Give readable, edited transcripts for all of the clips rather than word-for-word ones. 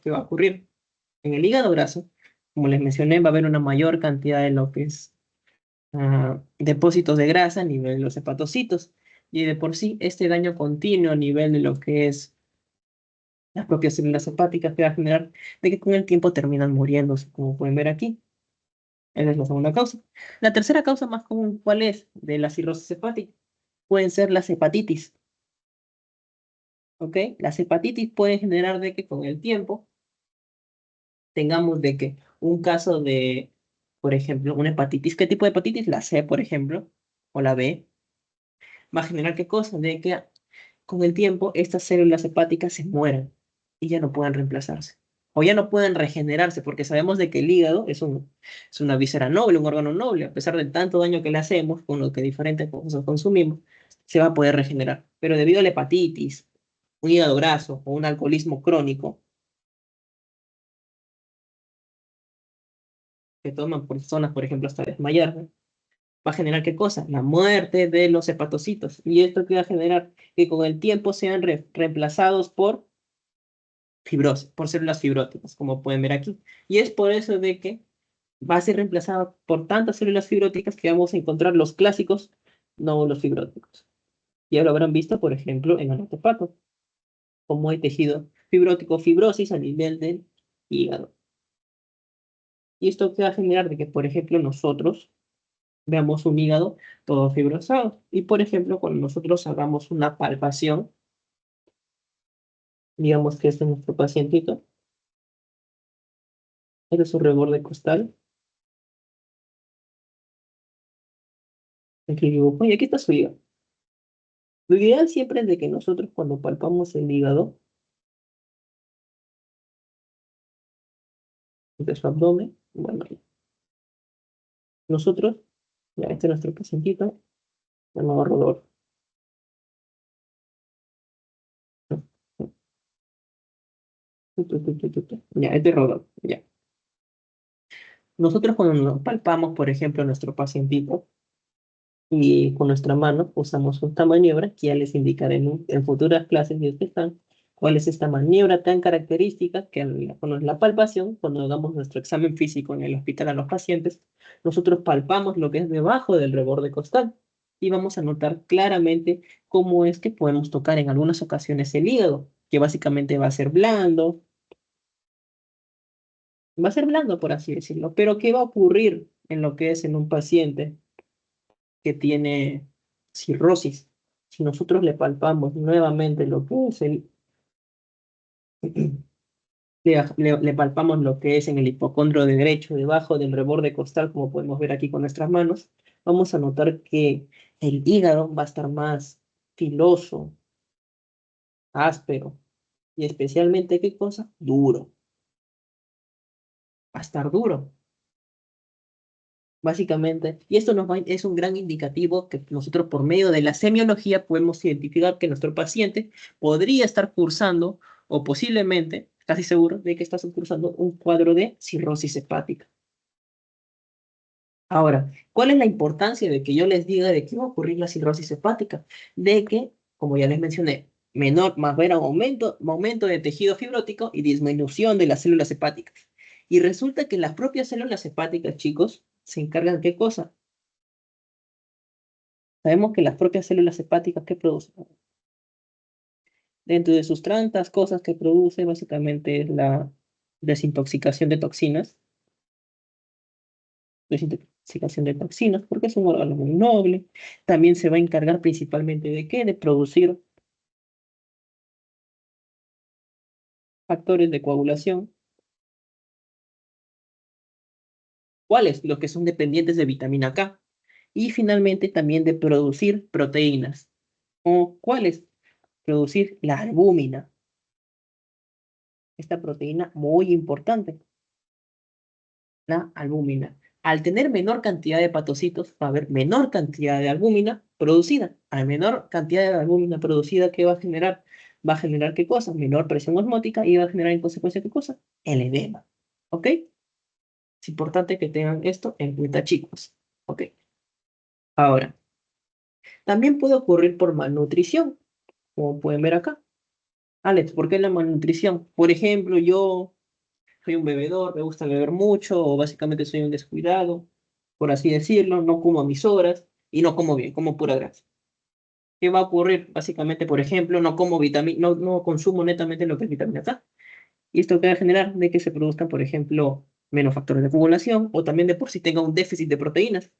que va a ocurrir en el hígado graso, como les mencioné, va a haber una mayor cantidad de lo que es depósitos de grasa a nivel de los hepatocitos. Y de por sí, este daño continuo a nivel de lo que es las propias células hepáticas que va a generar de que con el tiempo terminan muriéndose, como pueden ver aquí. Esa es la segunda causa. La tercera causa más común, ¿cuál es? De la cirrosis hepática. Pueden ser las hepatitis. ¿Ok? Las hepatitis pueden generar de que con el tiempo tengamos de que un caso de, por ejemplo, una hepatitis. ¿Qué tipo de hepatitis? La C, por ejemplo, o la B. Va a generar qué cosa? De que con el tiempo estas células hepáticas se mueran y ya no puedan reemplazarse. O ya no pueden regenerarse, porque sabemos de que el hígado es una víscera noble, un órgano noble, a pesar del tanto daño que le hacemos, con lo que diferentes cosas consumimos, se va a poder regenerar. Pero debido a la hepatitis, un hígado graso o un alcoholismo crónico, que toman personas, por ejemplo, hasta desmayarse, va a generar qué cosa? La muerte de los hepatocitos. ¿Y esto qué va a generar? Que con el tiempo sean reemplazados por fibrosis, por células fibróticas, como pueden ver aquí. Y es por eso de que va a ser reemplazada por tantas células fibróticas que vamos a encontrar los clásicos nódulos fibróticos. Ya lo habrán visto, por ejemplo, en el artepato, como hay tejido fibrótico, fibrosis a nivel del hígado. Y esto que va a generar de que, por ejemplo, nosotros veamos un hígado todo fibrosado. Y, por ejemplo, cuando nosotros hagamos una palpación, digamos que este es nuestro pacientito, este es su reborde costal, aquí dibujo, y aquí está su hígado. Lo ideal siempre es de que nosotros cuando palpamos el hígado de su abdomen, bueno, nosotros, ya este es nuestro pacientito, llamado Rodolfo. Ya, este es Rodolfo, ya. Nosotros cuando nos palpamos, por ejemplo, a nuestro pacientito y con nuestra mano usamos esta maniobra que ya les indicaré en futuras clases de están, cuál es esta maniobra tan característica que con la palpación, cuando hagamos nuestro examen físico en el hospital a los pacientes, nosotros palpamos lo que es debajo del reborde costal y vamos a notar claramente cómo es que podemos tocar en algunas ocasiones el hígado, que básicamente va a ser blando por así decirlo, pero ¿qué va a ocurrir en lo que es en un paciente que tiene cirrosis? Si nosotros le palpamos nuevamente lo que es le palpamos lo que es en el hipocondrio derecho, debajo del reborde costal, como podemos ver aquí con nuestras manos, vamos a notar que el hígado va a estar más filoso, áspero, y especialmente, ¿qué cosa? Duro. Va a estar duro. Básicamente, y esto es un gran indicativo que nosotros por medio de la semiología podemos identificar que nuestro paciente podría estar cursando o posiblemente, casi seguro, de que está cursando un cuadro de cirrosis hepática. Ahora, ¿cuál es la importancia de que yo les diga de qué va a ocurrir la cirrosis hepática? De que, como ya les mencioné, más ver aumento de tejido fibrótico y disminución de las células hepáticas. Y resulta que las propias células hepáticas, chicos, se encargan de qué cosa. Sabemos que las propias células hepáticas que producen, dentro de sus tantas cosas que produce, básicamente es la desintoxicación de toxinas, porque es un órgano muy noble. También se va a encargar principalmente de qué, de producir factores de coagulación. ¿Cuáles? Los que son dependientes de vitamina K. Y finalmente también de producir proteínas. ¿O cuáles? Producir la albúmina, esta proteína muy importante. La albúmina. Al tener menor cantidad de hepatocitos, va a haber menor cantidad de albúmina producida. A menor cantidad de albúmina producida, ¿qué va a generar? Va a generar ¿qué cosa? Menor presión osmótica y va a generar en consecuencia ¿qué cosa? El edema. ¿Ok? Es importante que tengan esto en cuenta, chicos. ¿Ok? Ahora, también puede ocurrir por malnutrición, como pueden ver acá. Alex, ¿por qué la malnutrición? Por ejemplo, yo soy un bebedor, me gusta beber mucho, o básicamente soy un descuidado, por así decirlo, no como a mis horas y no como bien, como pura grasa. ¿Qué va a ocurrir? Básicamente, por ejemplo, no como vitamina, no consumo netamente lo que es vitamina K. Y esto que va a generar de que se produzcan, por ejemplo, menos factores de acumulación o también de por sí tenga un déficit de proteínas.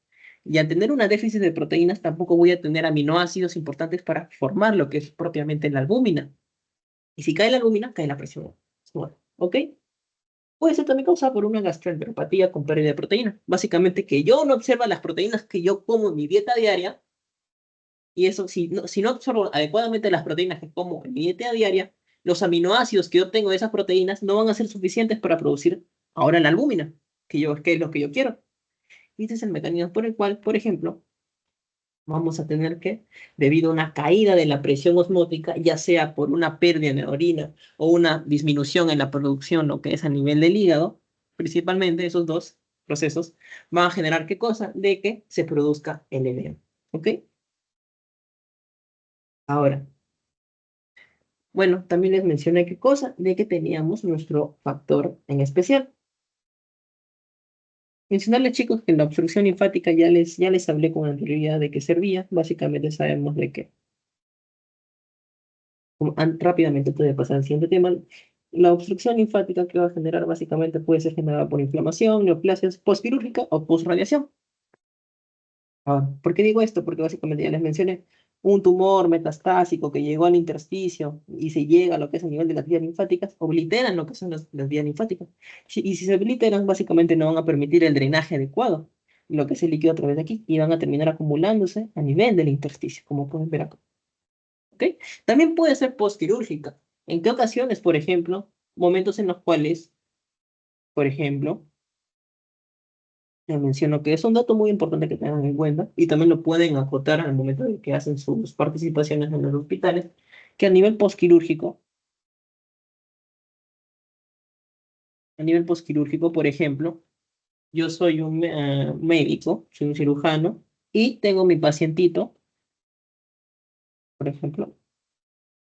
Y al tener una déficit de proteínas, tampoco voy a tener aminoácidos importantes para formar lo que es propiamente la albúmina. Y si cae la albúmina, cae la presión. Bueno, ¿ok? Puede ser también causada por una gastroenteropatía con pérdida de proteína. Básicamente que yo no observo las proteínas que yo como en mi dieta diaria y eso, si no absorbo adecuadamente las proteínas que como en mi dieta diaria, los aminoácidos que yo obtengo de esas proteínas no van a ser suficientes para producir ahora la albúmina, que es lo que yo quiero. Y este es el mecanismo por el cual, por ejemplo, vamos a tener que, debido a una caída de la presión osmótica, ya sea por una pérdida de orina o una disminución en la producción, lo que es a nivel del hígado, principalmente esos dos procesos, van a generar qué cosa? De que se produzca el edema. ¿Ok? Ahora, bueno, también les mencioné qué cosa, de que teníamos nuestro factor en especial. Mencionarles, chicos, que la obstrucción linfática ya les hablé con anterioridad de qué servía. Básicamente sabemos de qué. Rápidamente puede pasar al siguiente tema. La obstrucción linfática que va a generar básicamente puede ser generada por inflamación, neoplasias postquirúrgica o postradiación. Ahora, ¿por qué digo esto? Porque básicamente ya les mencioné un tumor metastásico que llegó al intersticio y se llega a lo que es a nivel de las vías linfáticas, obliteran lo que son las vías linfáticas. Y si se obliteran, básicamente no van a permitir el drenaje adecuado, lo que es el líquido a través de aquí, y van a terminar acumulándose a nivel del intersticio, como pueden ver acá. ¿Ok? También puede ser postquirúrgica. ¿En qué ocasiones, por ejemplo, momentos en los cuales, por ejemplo, les menciono que es un dato muy importante que tengan en cuenta y también lo pueden acotar al momento de que hacen sus participaciones en los hospitales, que a nivel postquirúrgico, por ejemplo, yo soy un médico, soy un cirujano y tengo mi pacientito, por ejemplo,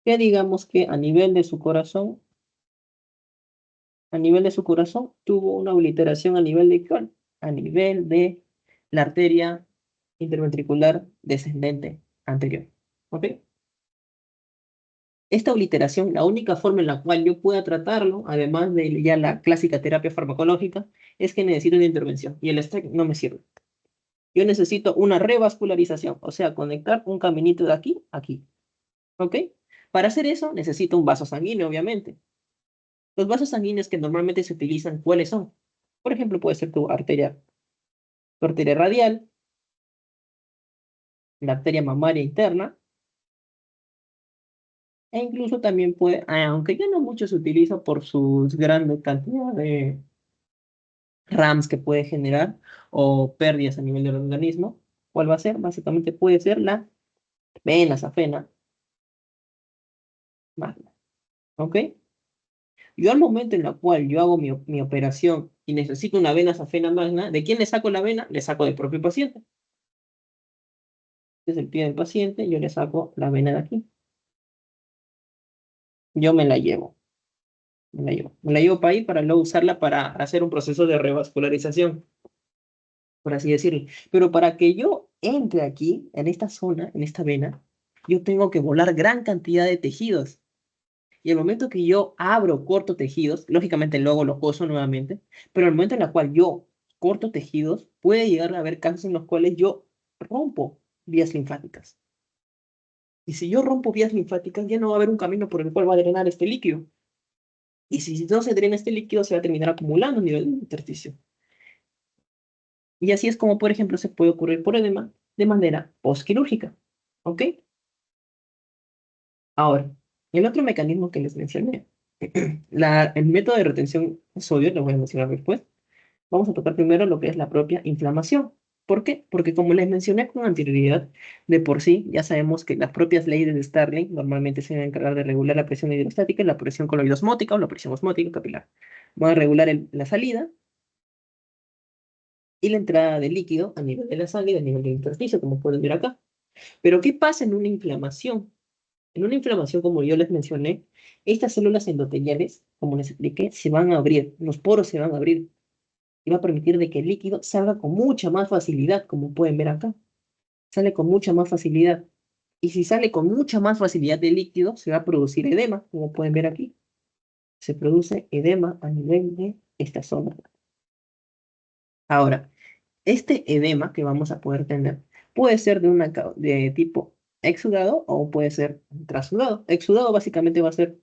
que digamos que a nivel de su corazón tuvo una obliteración a nivel de ¿cuál? A nivel de la arteria interventricular descendente anterior. ¿Ok? Esta obliteración, la única forma en la cual yo pueda tratarlo, además de ya la clásica terapia farmacológica, es que necesito una intervención y el STEC no me sirve. Yo necesito una revascularización, o sea, conectar un caminito de aquí a aquí. ¿Ok? Para hacer eso necesito un vaso sanguíneo, obviamente. Los vasos sanguíneos que normalmente se utilizan, ¿cuáles son? Por ejemplo, puede ser tu arteria radial, la arteria mamaria interna, e incluso también puede, aunque ya no mucho se utiliza por sus grandes cantidades de RAMs que puede generar o pérdidas a nivel del organismo, ¿cuál va a ser? Básicamente puede ser la vena safena magna. ¿Ok? Yo al momento en el cual yo hago mi operación y necesito una vena safena magna, ¿de quién le saco la vena? Le saco del propio paciente. Desde el pie del paciente, yo le saco la vena de aquí. Yo me la llevo. Me la llevo para ahí para luego usarla para hacer un proceso de revascularización, por así decirlo. Pero para que yo entre aquí, en esta zona, en esta vena, yo tengo que volar gran cantidad de tejidos. Y el momento que yo abro, corto tejidos, lógicamente luego los coso nuevamente, pero el momento en el cual yo corto tejidos, puede llegar a haber casos en los cuales yo rompo vías linfáticas. Y si yo rompo vías linfáticas, ya no va a haber un camino por el cual va a drenar este líquido. Y si no se drena este líquido, se va a terminar acumulando a nivel del intersticio. Y así es como, por ejemplo, se puede ocurrir por edema de manera postquirúrgica. ¿Ok? Ahora, el otro mecanismo que les mencioné, el método de retención de sodio, lo voy a mencionar después. Vamos a tocar primero lo que es la propia inflamación. ¿Por qué? Porque como les mencioné con anterioridad, de por sí ya sabemos que las propias leyes de Starling normalmente se van a encargar de regular la presión hidrostática y la presión coloidosmótica o la presión osmótica capilar. Van a regular la salida y la entrada de líquido a nivel de la sangre y a nivel del intersticio, como pueden ver acá. Pero ¿qué pasa en una inflamación? En una inflamación, como yo les mencioné, estas células endoteliales, como les expliqué, se van a abrir, los poros se van a abrir y va a permitir de que el líquido salga con mucha más facilidad, como pueden ver acá. Sale con mucha más facilidad. Y si sale con mucha más facilidad el líquido, se va a producir edema, como pueden ver aquí. Se produce edema a nivel de esta zona. Ahora, este edema que vamos a poder tener puede ser de tipo exudado o puede ser trasudado. Exudado básicamente va a ser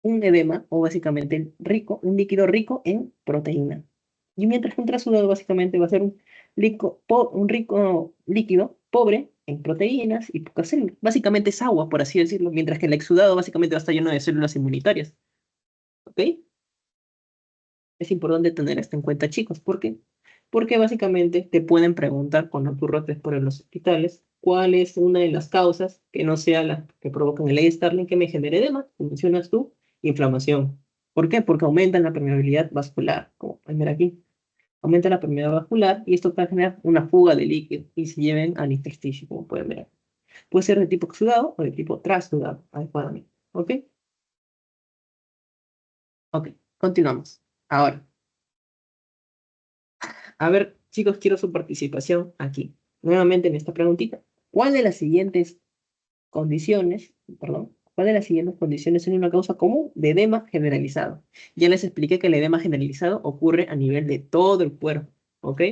un edema o básicamente rico, un líquido rico en proteína. Y mientras que un trasudado básicamente va a ser un rico líquido pobre en proteínas y pocas células. Básicamente es agua, por así decirlo, mientras que el exudado básicamente va a estar lleno de células inmunitarias. ¿Ok? Es importante tener esto en cuenta, chicos. ¿Por qué? Porque básicamente te pueden preguntar cuando tú rotes por los hospitales cuál es una de las causas que no sea la que provocan el Starling que me genere edema. Como mencionas tú, inflamación. ¿Por qué? Porque aumentan la permeabilidad vascular, como pueden ver aquí. Aumenta la permeabilidad vascular y esto puede generar una fuga de líquido y se lleven al intersticio, como pueden ver. Puede ser de tipo exudado o de tipo trasudado, adecuadamente. ¿Ok? Ok, continuamos. Ahora. A ver, chicos, quiero su participación aquí. Nuevamente en esta preguntita. ¿Cuál de las siguientes condiciones, perdón, cuál de las siguientes condiciones es una causa común de edema generalizado? Ya les expliqué que el edema generalizado ocurre a nivel de todo el cuerpo, ¿ok?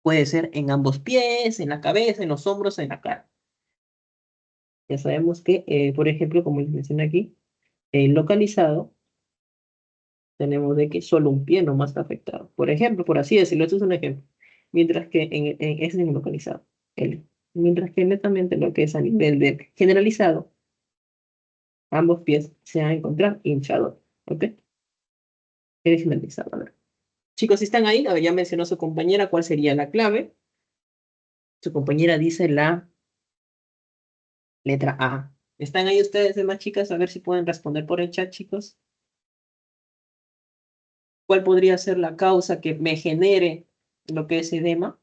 Puede ser en ambos pies, en la cabeza, en los hombros, en la cara. Ya sabemos que, por ejemplo, como les mencioné aquí, localizado, tenemos de que solo un pie nomás está afectado. Por ejemplo, por así decirlo, esto es un ejemplo. Mientras que es en localizado. Mientras que netamente lo que es a nivel de generalizado, ambos pies se van a encontrar hinchados. ¿Ok? Es generalizado. A ver. Chicos, si están ahí, a ver, ya mencionó su compañera cuál sería la clave. Su compañera dice la letra A. ¿Están ahí ustedes, demás chicas? A ver si pueden responder por el chat, chicos. ¿Cuál podría ser la causa que me genere lo que es edema?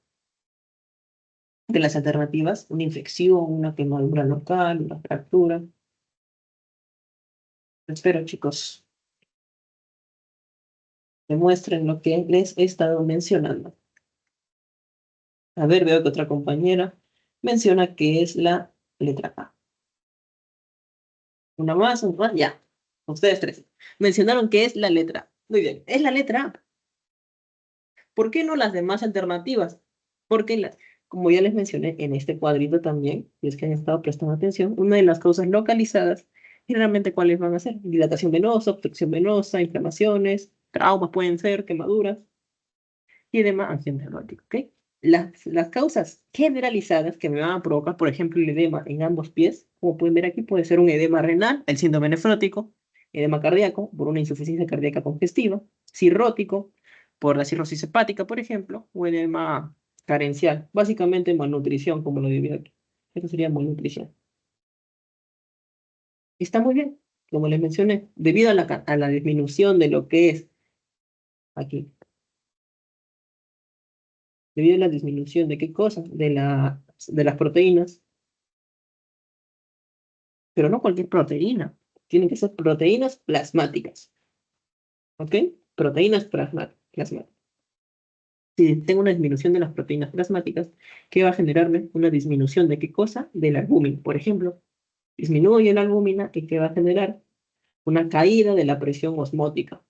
De las alternativas, una infección, una quemadura local, una fractura. Espero, chicos, demuestren lo que les he estado mencionando. A ver, veo que otra compañera menciona que es la letra A. Una más, ya. Ustedes tres. Mencionaron que es la letra A. Muy bien, es la letra A. ¿Por qué no las demás alternativas? Porque, como ya les mencioné en este cuadrito también, y es que han estado prestando atención, una de las causas localizadas, generalmente, ¿cuáles van a ser? Dilatación venosa, obstrucción venosa, inflamaciones, traumas pueden ser, quemaduras y edema angiogénico, ¿ok? Las causas generalizadas que me van a provocar, por ejemplo, el edema en ambos pies, como pueden ver aquí, puede ser un edema renal, el síndrome nefrótico, edema cardíaco por una insuficiencia cardíaca congestiva, cirrótico por la cirrosis hepática, por ejemplo, o edema carencial, básicamente malnutrición, como lo diría aquí. Eso sería malnutrición. Está muy bien, como les mencioné, debido a la disminución de lo que es aquí, debido a la disminución de qué cosa, de las proteínas, pero no cualquier proteína. Tienen que ser proteínas plasmáticas. ¿Ok? Proteínas plasmáticas. Si tengo una disminución de las proteínas plasmáticas, ¿qué va a generarme? Una disminución de qué cosa? De la albúmina. Por ejemplo, disminuye la albúmina y ¿qué va a generar? Una caída de la presión osmótica.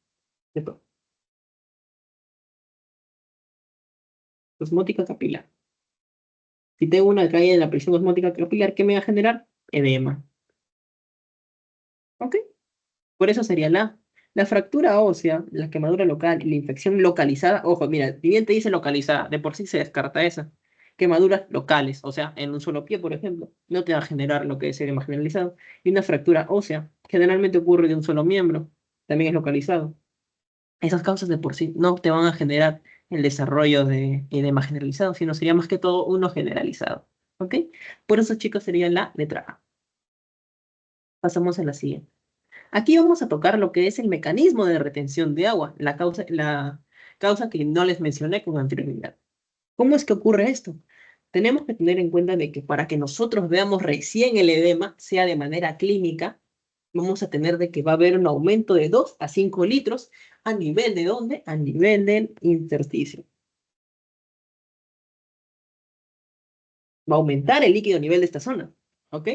Osmótica capilar. Si tengo una caída de la presión osmótica capilar, ¿qué me va a generar? Edema. ¿Ok? Por eso sería la fractura ósea, la quemadura local y la infección localizada. Ojo, mira, si bien te dice localizada, de por sí se descarta esa. Quemaduras locales, o sea, en un solo pie, por ejemplo, no te va a generar lo que es edema generalizado. Y una fractura ósea, generalmente ocurre de un solo miembro, también es localizado. Esas causas de por sí no te van a generar el desarrollo de edema generalizado, sino sería más que todo uno generalizado. ¿Ok? Por eso, chicos, sería la letra A. Pasamos a la siguiente. Aquí vamos a tocar lo que es el mecanismo de retención de agua, la causa que no les mencioné con anterioridad. ¿Cómo es que ocurre esto? tenemos que tener en cuenta de que para que nosotros veamos recién el edema, sea de manera clínica, vamos a tener de que va a haber un aumento de 2 a 5 litros a nivel de ¿dónde? A nivel del intersticio. Va a aumentar el líquido a nivel de esta zona, ¿ok?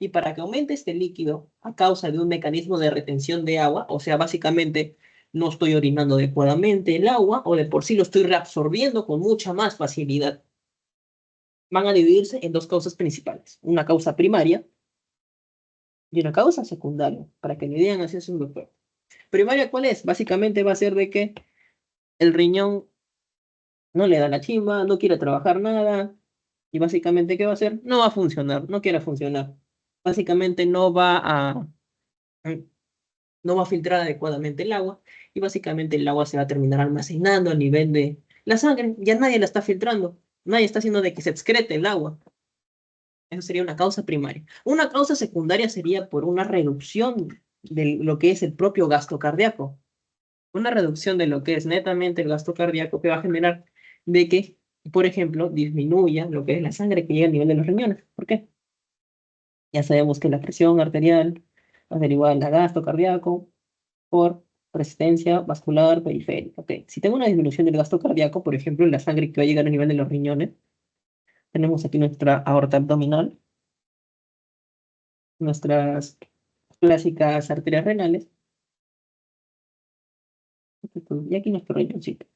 Y para que aumente este líquido a causa de un mecanismo de retención de agua, o sea, básicamente no estoy orinando adecuadamente el agua o de por sí lo estoy reabsorbiendo con mucha más facilidad, van a dividirse en dos causas principales, una causa primaria y una causa secundaria, para que me digan así es un doctor. Primaria, ¿cuál es? Básicamente va a ser de que el riñón no le da la chimba, no quiere trabajar nada, y básicamente, ¿qué va a hacer? No va a funcionar, no quiere funcionar. Básicamente no va a filtrar adecuadamente el agua, y básicamente el agua se va a terminar almacenando a nivel de la sangre, ya nadie la está filtrando, nadie está haciendo de que se excrete el agua. Eso sería una causa primaria. Una causa secundaria sería por una reducción de lo que es el propio gasto cardíaco. Una reducción de lo que es netamente el gasto cardíaco que va a generar de que, por ejemplo, disminuya lo que es la sangre que llega al nivel de los riñones. ¿Por qué? Ya sabemos que la presión arterial va a ser igual a gasto cardíaco por resistencia vascular periférica. Ok, si tengo una disminución del gasto cardíaco, por ejemplo, la sangre que va a llegar al nivel de los riñones, tenemos aquí nuestra aorta abdominal, nuestras clásicas arterias renales, y aquí nuestro riñoncito.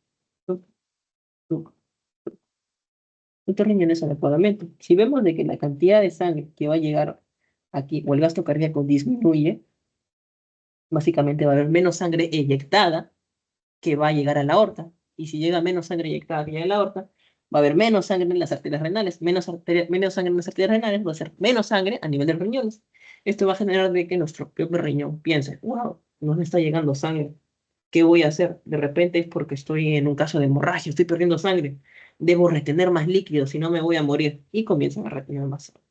Nuestros riñones adecuadamente. Si vemos de que la cantidad de sangre que va a llegar aquí o el gasto cardíaco disminuye, básicamente va a haber menos sangre eyectada que va a llegar a la aorta. Y si llega menos sangre eyectada que llega a la aorta, va a haber menos sangre en las arterias renales. Menos sangre en las arterias renales va a ser menos sangre a nivel de los riñones. Esto va a generar de que nuestro propio riñón piense, wow, no me está llegando sangre. ¿Qué voy a hacer? De repente es porque estoy en un caso de hemorragia, estoy perdiendo sangre. Debo retener más líquido, si no me voy a morir. Y comienzan a retener más sangre.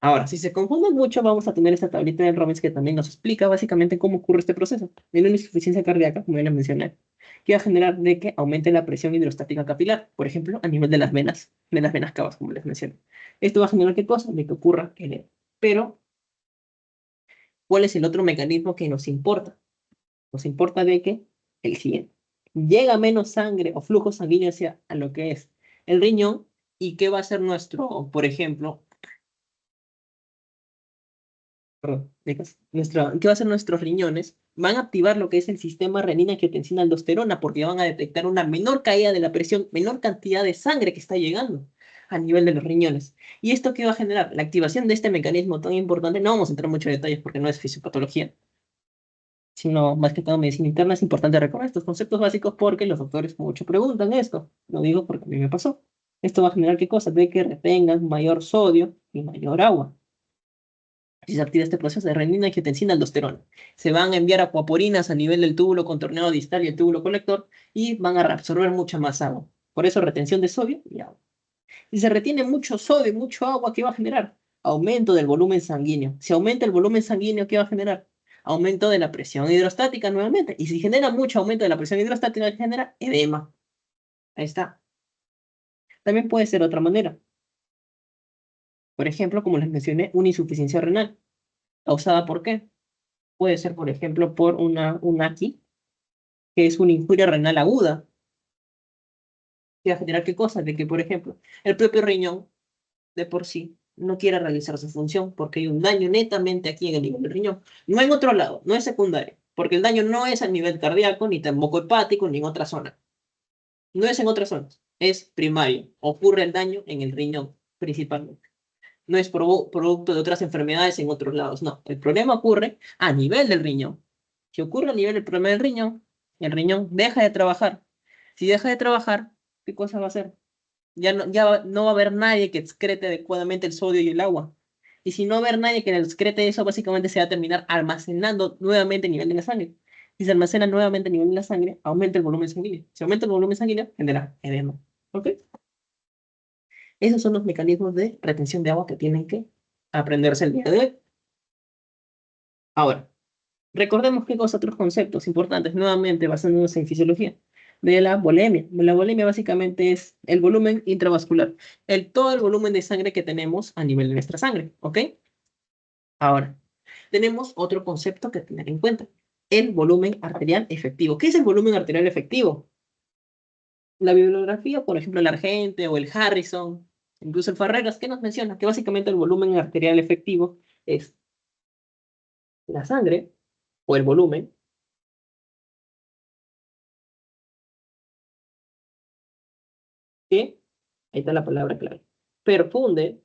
Ahora, si se confunden mucho, vamos a tener esta tablita de Robbins que también nos explica básicamente cómo ocurre este proceso de una insuficiencia cardíaca, como ya les mencioné, que va a generar de que aumente la presión hidrostática capilar, por ejemplo, a nivel de las venas cavas, como les mencioné. Esto va a generar qué cosa? De que ocurra el. Pero, ¿cuál es el otro mecanismo que nos importa? Nos importa de que el siguiente. Llega menos sangre o flujo sanguíneo hacia a lo que es el riñón, y qué va a ser nuestro, por ejemplo, perdón, ¿qué va a hacer nuestros riñones? Van a activar lo que es el sistema renina-angiotensina-aldosterona porque van a detectar una menor caída de la presión, menor cantidad de sangre que está llegando a nivel de los riñones. ¿Y esto qué va a generar? La activación de este mecanismo tan importante, no vamos a entrar en muchos detalles porque no es fisiopatología, sino más que todo medicina interna. Es importante recordar estos conceptos básicos porque los doctores mucho preguntan esto. Lo digo porque a mí me pasó. Esto va a generar qué cosa? De que retengan mayor sodio y mayor agua. Si se activa este proceso de renina, angiotensina, aldosterona. Se van a enviar acuaporinas a nivel del túbulo contorneado distal y el túbulo colector y van a reabsorber mucha más agua. Por eso retención de sodio y agua. Si se retiene mucho sodio y mucho agua, ¿qué va a generar? Aumento del volumen sanguíneo. Si aumenta el volumen sanguíneo, ¿qué va a generar? Aumento de la presión hidrostática nuevamente. Y si genera mucho aumento de la presión hidrostática, genera edema. Ahí está. También puede ser otra manera. Por ejemplo, como les mencioné, una insuficiencia renal. ¿Causada por qué? Puede ser, por ejemplo, por una AQI, que es una injuria renal aguda, que va a generar qué cosa, de que, por ejemplo, el propio riñón de por sí no quiere realizar su función porque hay un daño netamente aquí en el nivel del riñón. No en otro lado, no es secundario, porque el daño no es a nivel cardíaco, ni tampoco hepático, ni en otra zona. No es en otras zonas, es primario. Ocurre el daño en el riñón, principalmente. No es producto de otras enfermedades en otros lados, no. El problema ocurre a nivel del riñón. Si ocurre a nivel del problema del riñón, el riñón deja de trabajar. Si deja de trabajar, ¿qué cosa va a hacer? Ya no va a haber nadie que excrete adecuadamente el sodio y el agua. Y si no va a haber nadie que excrete eso, básicamente se va a terminar almacenando nuevamente a nivel de la sangre. Si se almacena nuevamente a nivel de la sangre, aumenta el volumen sanguíneo. Si aumenta el volumen sanguíneo, genera edema. ¿Ok? Esos son los mecanismos de retención de agua que tienen que aprenderse el día de hoy. Ahora, recordemos que otros conceptos importantes, nuevamente basándonos en fisiología. de la volemia. La volemia básicamente es el volumen intravascular, todo el volumen de sangre que tenemos a nivel de nuestra sangre, ¿ok? Ahora, tenemos otro concepto que tener en cuenta, el volumen arterial efectivo. ¿Qué es el volumen arterial efectivo? La bibliografía, por ejemplo, el Argente o el Harrison, incluso el Farreras, ¿qué nos menciona? Que básicamente el volumen arterial efectivo es la sangre o el volumen que, ahí está la palabra clave, perfunde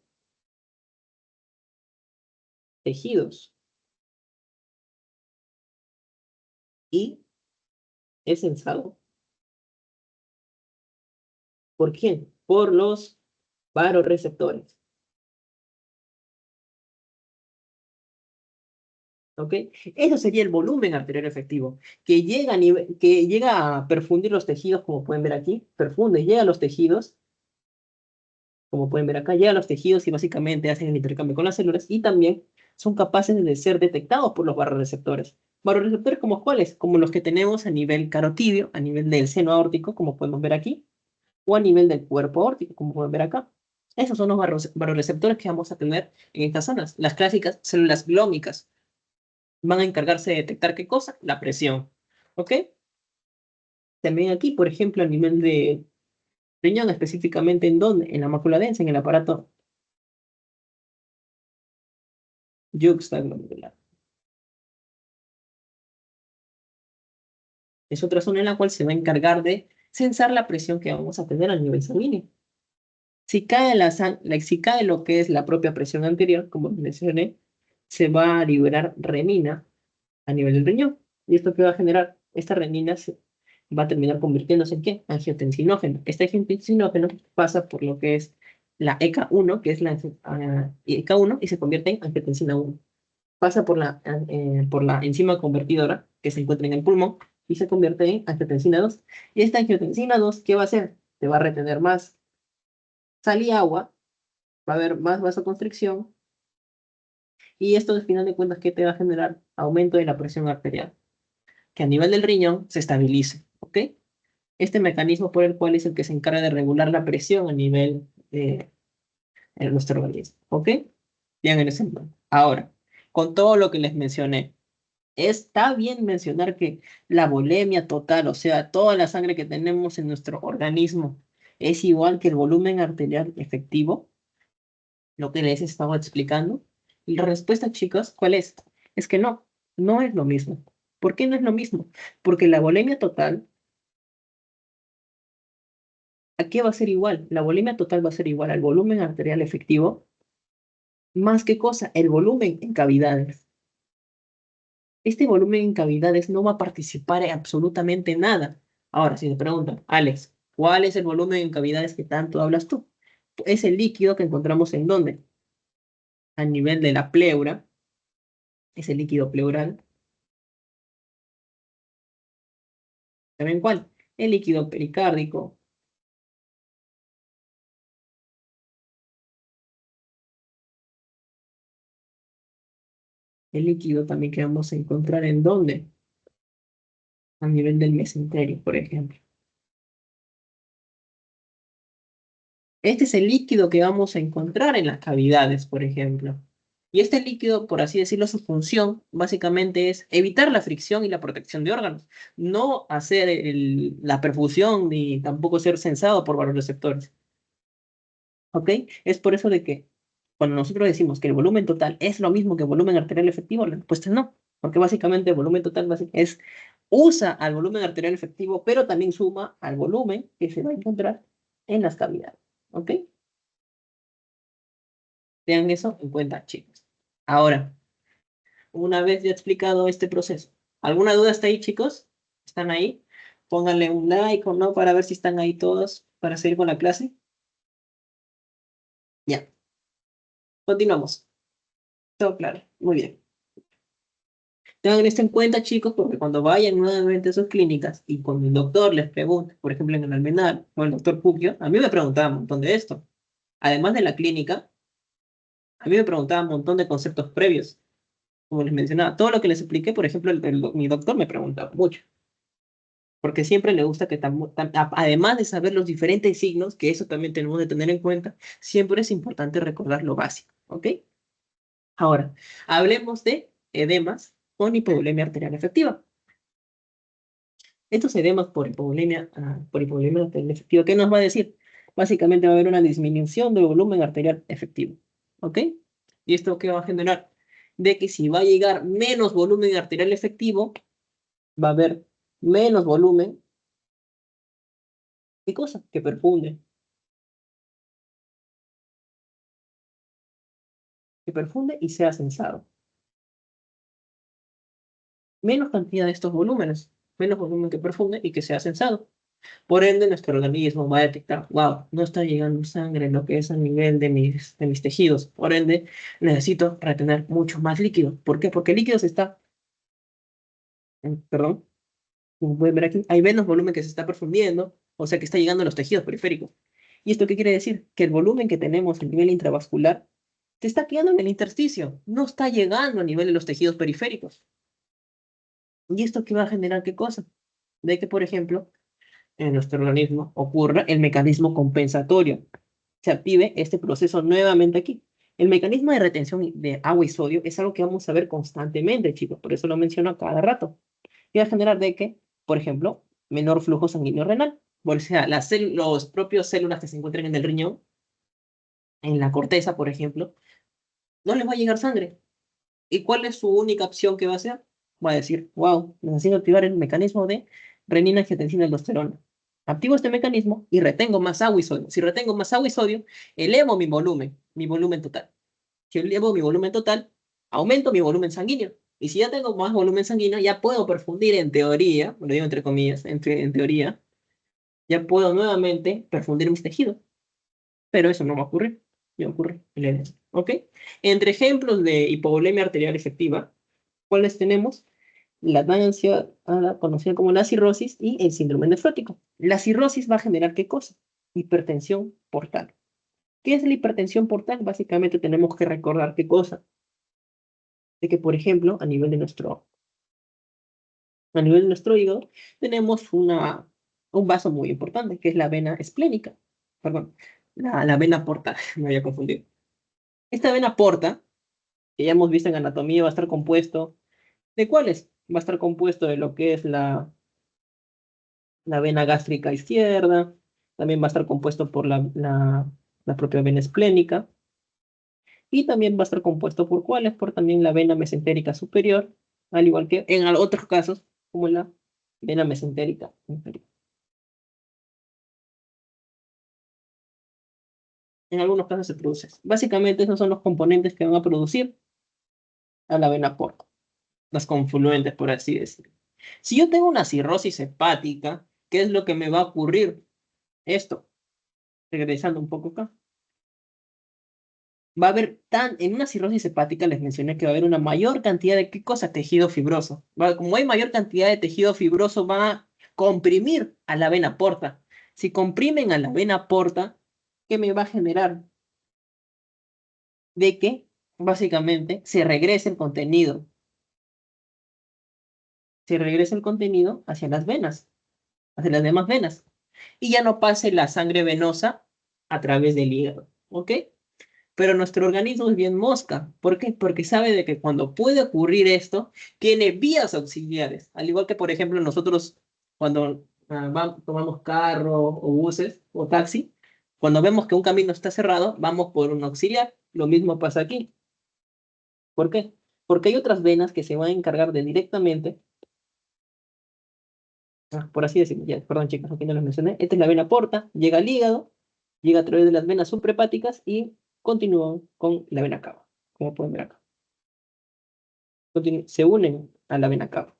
tejidos y es sensado. ¿Por quién? Por los varoreceptores. ¿Ok? Eso sería el volumen arterial efectivo, que llega a perfundir los tejidos, como pueden ver aquí, perfunde, llega a los tejidos, como pueden ver acá, llega a los tejidos y básicamente hacen el intercambio con las células y también son capaces de ser detectados por los varoreceptores. Varoreceptores como cuáles, como los que tenemos a nivel carotidio, a nivel del seno aórtico, como podemos ver aquí, o a nivel del cuerpo aórtico, como pueden ver acá. Esos son los varoreceptores que vamos a tener en estas zonas. Las clásicas células glómicas van a encargarse de detectar qué cosa, la presión. ¿Ok? También aquí, por ejemplo, a nivel de riñón, específicamente en dónde, en la mácula densa, en el aparato yuxtaglomerular. Es otra zona en la cual se va a encargar de censar la presión que vamos a tener a nivel sanguíneo. Si cae lo que es la propia presión anterior, como mencioné, se va a liberar renina a nivel del riñón. ¿Y esto qué va a generar? Esta renina va a terminar convirtiéndose en ¿qué? Angiotensinógeno. Este angiotensinógeno pasa por lo que es la ECA1, que es la ECA1, y se convierte en angiotensina 1. Pasa por la enzima convertidora que se encuentra en el pulmón y se convierte en angiotensina 2. Y esta angiotensina 2, ¿qué va a hacer? Te va a retener más sal y agua, va a haber más vasoconstricción, y esto al final de cuentas, ¿qué te va a generar? Aumento de la presión arterial, que a nivel del riñón se estabilice, ¿ok? Este mecanismo por el cual es el que se encarga de regular la presión a nivel de nuestro organismo, ¿ok? Bien en ese plan. Ahora, con todo lo que les mencioné, está bien mencionar que la volemia total, o sea, toda la sangre que tenemos en nuestro organismo, es igual que el volumen arterial efectivo, lo que les estaba explicando. Y la respuesta, chicos, ¿cuál es? Es que no, no es lo mismo. ¿Por qué no es lo mismo? Porque la volemia total, ¿a qué va a ser igual? La volemia total va a ser igual al volumen arterial efectivo, más que cosa, el volumen en cavidades. Este volumen en cavidades no va a participar en absolutamente nada. Ahora, si te preguntan, Alex, ¿cuál es el volumen en cavidades que tanto hablas tú? Es el líquido que encontramos en dónde? A nivel de la pleura, es el líquido pleural. ¿Saben cuál? El líquido pericárdico, el líquido también que vamos a encontrar en dónde? A nivel del mesenterio, por ejemplo. Este es el líquido que vamos a encontrar en las cavidades, por ejemplo. Y este líquido, por así decirlo, su función básicamente es evitar la fricción y la protección de órganos, no hacer la perfusión ni tampoco ser sensado por varios receptores. ¿Ok? Es por eso de que cuando nosotros decimos que el volumen total es lo mismo que el volumen arterial efectivo, la respuesta es no, porque básicamente el volumen total usa al volumen arterial efectivo, pero también suma al volumen que se va a encontrar en las cavidades. ¿Ok? Tengan eso en cuenta, chicos. Ahora, una vez ya explicado este proceso, ¿alguna duda está ahí, chicos? ¿Están ahí? Pónganle un like o no para ver si están ahí todos para seguir con la clase. Ya, continuamos. Todo claro. Muy bien. Tengan esto en cuenta, chicos, porque cuando vayan nuevamente a sus clínicas y cuando el doctor les pregunte, por ejemplo, en el Almenar o el doctor Puglio, a mí me preguntaba un montón de esto. Además de la clínica, a mí me preguntaba un montón de conceptos previos. Como les mencionaba, todo lo que les expliqué, por ejemplo, mi doctor me preguntaba mucho. porque siempre le gusta que, además de saber los diferentes signos, que eso también tenemos de tener en cuenta, siempre es importante recordar lo básico, ¿ok? Ahora, hablemos de edemas con hipovolemia arterial efectiva. Estos edemas por hipovolemia arterial efectiva, ¿qué nos va a decir? Básicamente va a haber una disminución del volumen arterial efectivo, ¿ok? ¿Y esto qué va a generar? De que si va a llegar menos volumen arterial efectivo, va a haber menos volumen. ¿Qué cosa? Que perfunde. Que perfunde y sea sensado. Menos cantidad de estos volúmenes. Menos volumen que perfunde y que sea sensado. Por ende, nuestro organismo va a detectar, wow, no está llegando sangre, lo que es a nivel de mis tejidos. Por ende, necesito retener mucho más líquido. ¿Por qué? Porque el líquido se está, perdón, como pueden ver aquí, hay menos volumen que se está perfundiendo, o sea que está llegando a los tejidos periféricos. ¿Y esto qué quiere decir? Que el volumen que tenemos a nivel intravascular se está quedando en el intersticio, no está llegando a nivel de los tejidos periféricos. ¿Y esto qué va a generar qué cosa? De que, por ejemplo, en nuestro organismo ocurra el mecanismo compensatorio. Se active este proceso nuevamente aquí. El mecanismo de retención de agua y sodio es algo que vamos a ver constantemente, chicos, por eso lo menciono a cada rato. Y va a generar de que, por ejemplo, menor flujo sanguíneo renal. O sea, los propios células que se encuentran en el riñón, en la corteza, por ejemplo, no les va a llegar sangre. ¿Y cuál es su única opción que va a hacer? Va a decir, wow, necesito activar el mecanismo de renina, angiotensina, aldosterona. Activo este mecanismo y retengo más agua y sodio. Si retengo más agua y sodio, elevo mi volumen total. Si elevo mi volumen total, aumento mi volumen sanguíneo. Y si ya tengo más volumen sanguíneo, ya puedo perfundir en teoría, lo digo entre comillas, en teoría, ya puedo nuevamente perfundir mis tejidos. Pero eso no va a ocurrir. Ya ocurre el edema. ¿Ok? Entre ejemplos de hipovolemia arterial efectiva, ¿cuáles tenemos? La tan ansiada, conocida como la cirrosis y el síndrome nefrótico. La cirrosis va a generar ¿qué cosa? Hipertensión portal. ¿Qué es la hipertensión portal? Básicamente tenemos que recordar qué cosa. De que, por ejemplo, a nivel de nuestro hígado, tenemos un vaso muy importante, que es la vena esplénica. Perdón, la vena porta, me había confundido. Esta vena porta, que ya hemos visto en anatomía, va a estar compuesto ¿de cuáles? Va a estar compuesto de lo que es la vena gástrica izquierda, también va a estar compuesto por la propia vena esplénica, y también va a estar compuesto por cuáles, por también la vena mesentérica superior, al igual que en otros casos, como la vena mesentérica inferior. En algunos casos se produce. Básicamente esos son los componentes que van a producir a la vena porta, las confluentes, por así decirlo. Si yo tengo una cirrosis hepática, ¿qué es lo que me va a ocurrir? Esto, regresando un poco acá. Va a haber en una cirrosis hepática les mencioné que va a haber una mayor cantidad de qué cosa, tejido fibroso. Como hay mayor cantidad de tejido fibroso, va a comprimir a la vena porta. Si comprimen a la vena porta, ¿qué me va a generar? De que básicamente se regrese el contenido hacia las venas, hacia las demás venas, y ya no pase la sangre venosa a través del hígado, ¿ok? Pero nuestro organismo es bien mosca. ¿Por qué? Porque sabe de que cuando puede ocurrir esto, tiene vías auxiliares. Al igual que, por ejemplo, nosotros cuando tomamos carro o buses o taxi, cuando vemos que un camino está cerrado, vamos por un auxiliar. Lo mismo pasa aquí. ¿Por qué? Porque hay otras venas que se van a encargar de directamente, por así decirlo, ya, perdón chicos, aquí no lo mencioné, esta es la vena porta, llega al hígado, llega a través de las venas suprahepáticas y continúa con la vena cava, como pueden ver acá. Se unen a la vena cava.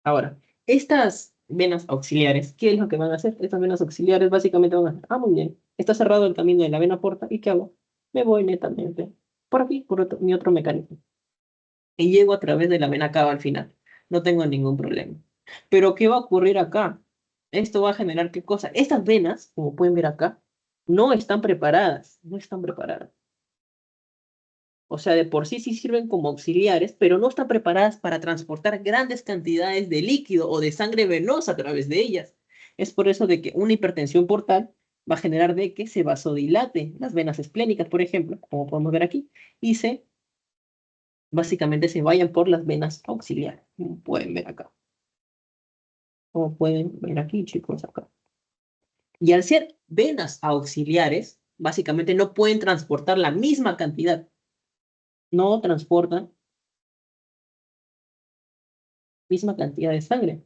Ahora, estas venas auxiliares, ¿qué es lo que van a hacer? Estas venas auxiliares básicamente van a hacer, muy bien, está cerrado el camino de la vena porta, ¿y qué hago? Me voy netamente por aquí, por mi otro mecanismo. Y llego a través de la vena cava al final. No tengo ningún problema. Pero, ¿qué va a ocurrir acá? Esto va a generar qué cosa. Estas venas, como pueden ver acá, no están preparadas. No están preparadas. O sea, de por sí sí sirven como auxiliares, pero no están preparadas para transportar grandes cantidades de líquido o de sangre venosa a través de ellas. Es por eso de que una hipertensión portal va a generar de que se vasodilate las venas esplénicas, por ejemplo, como podemos ver aquí, y básicamente se vayan por las venas auxiliares, como pueden ver acá. Como pueden ver aquí, chicos, acá. Y al ser venas auxiliares, básicamente no pueden transportar la misma cantidad. No transportan misma cantidad de sangre.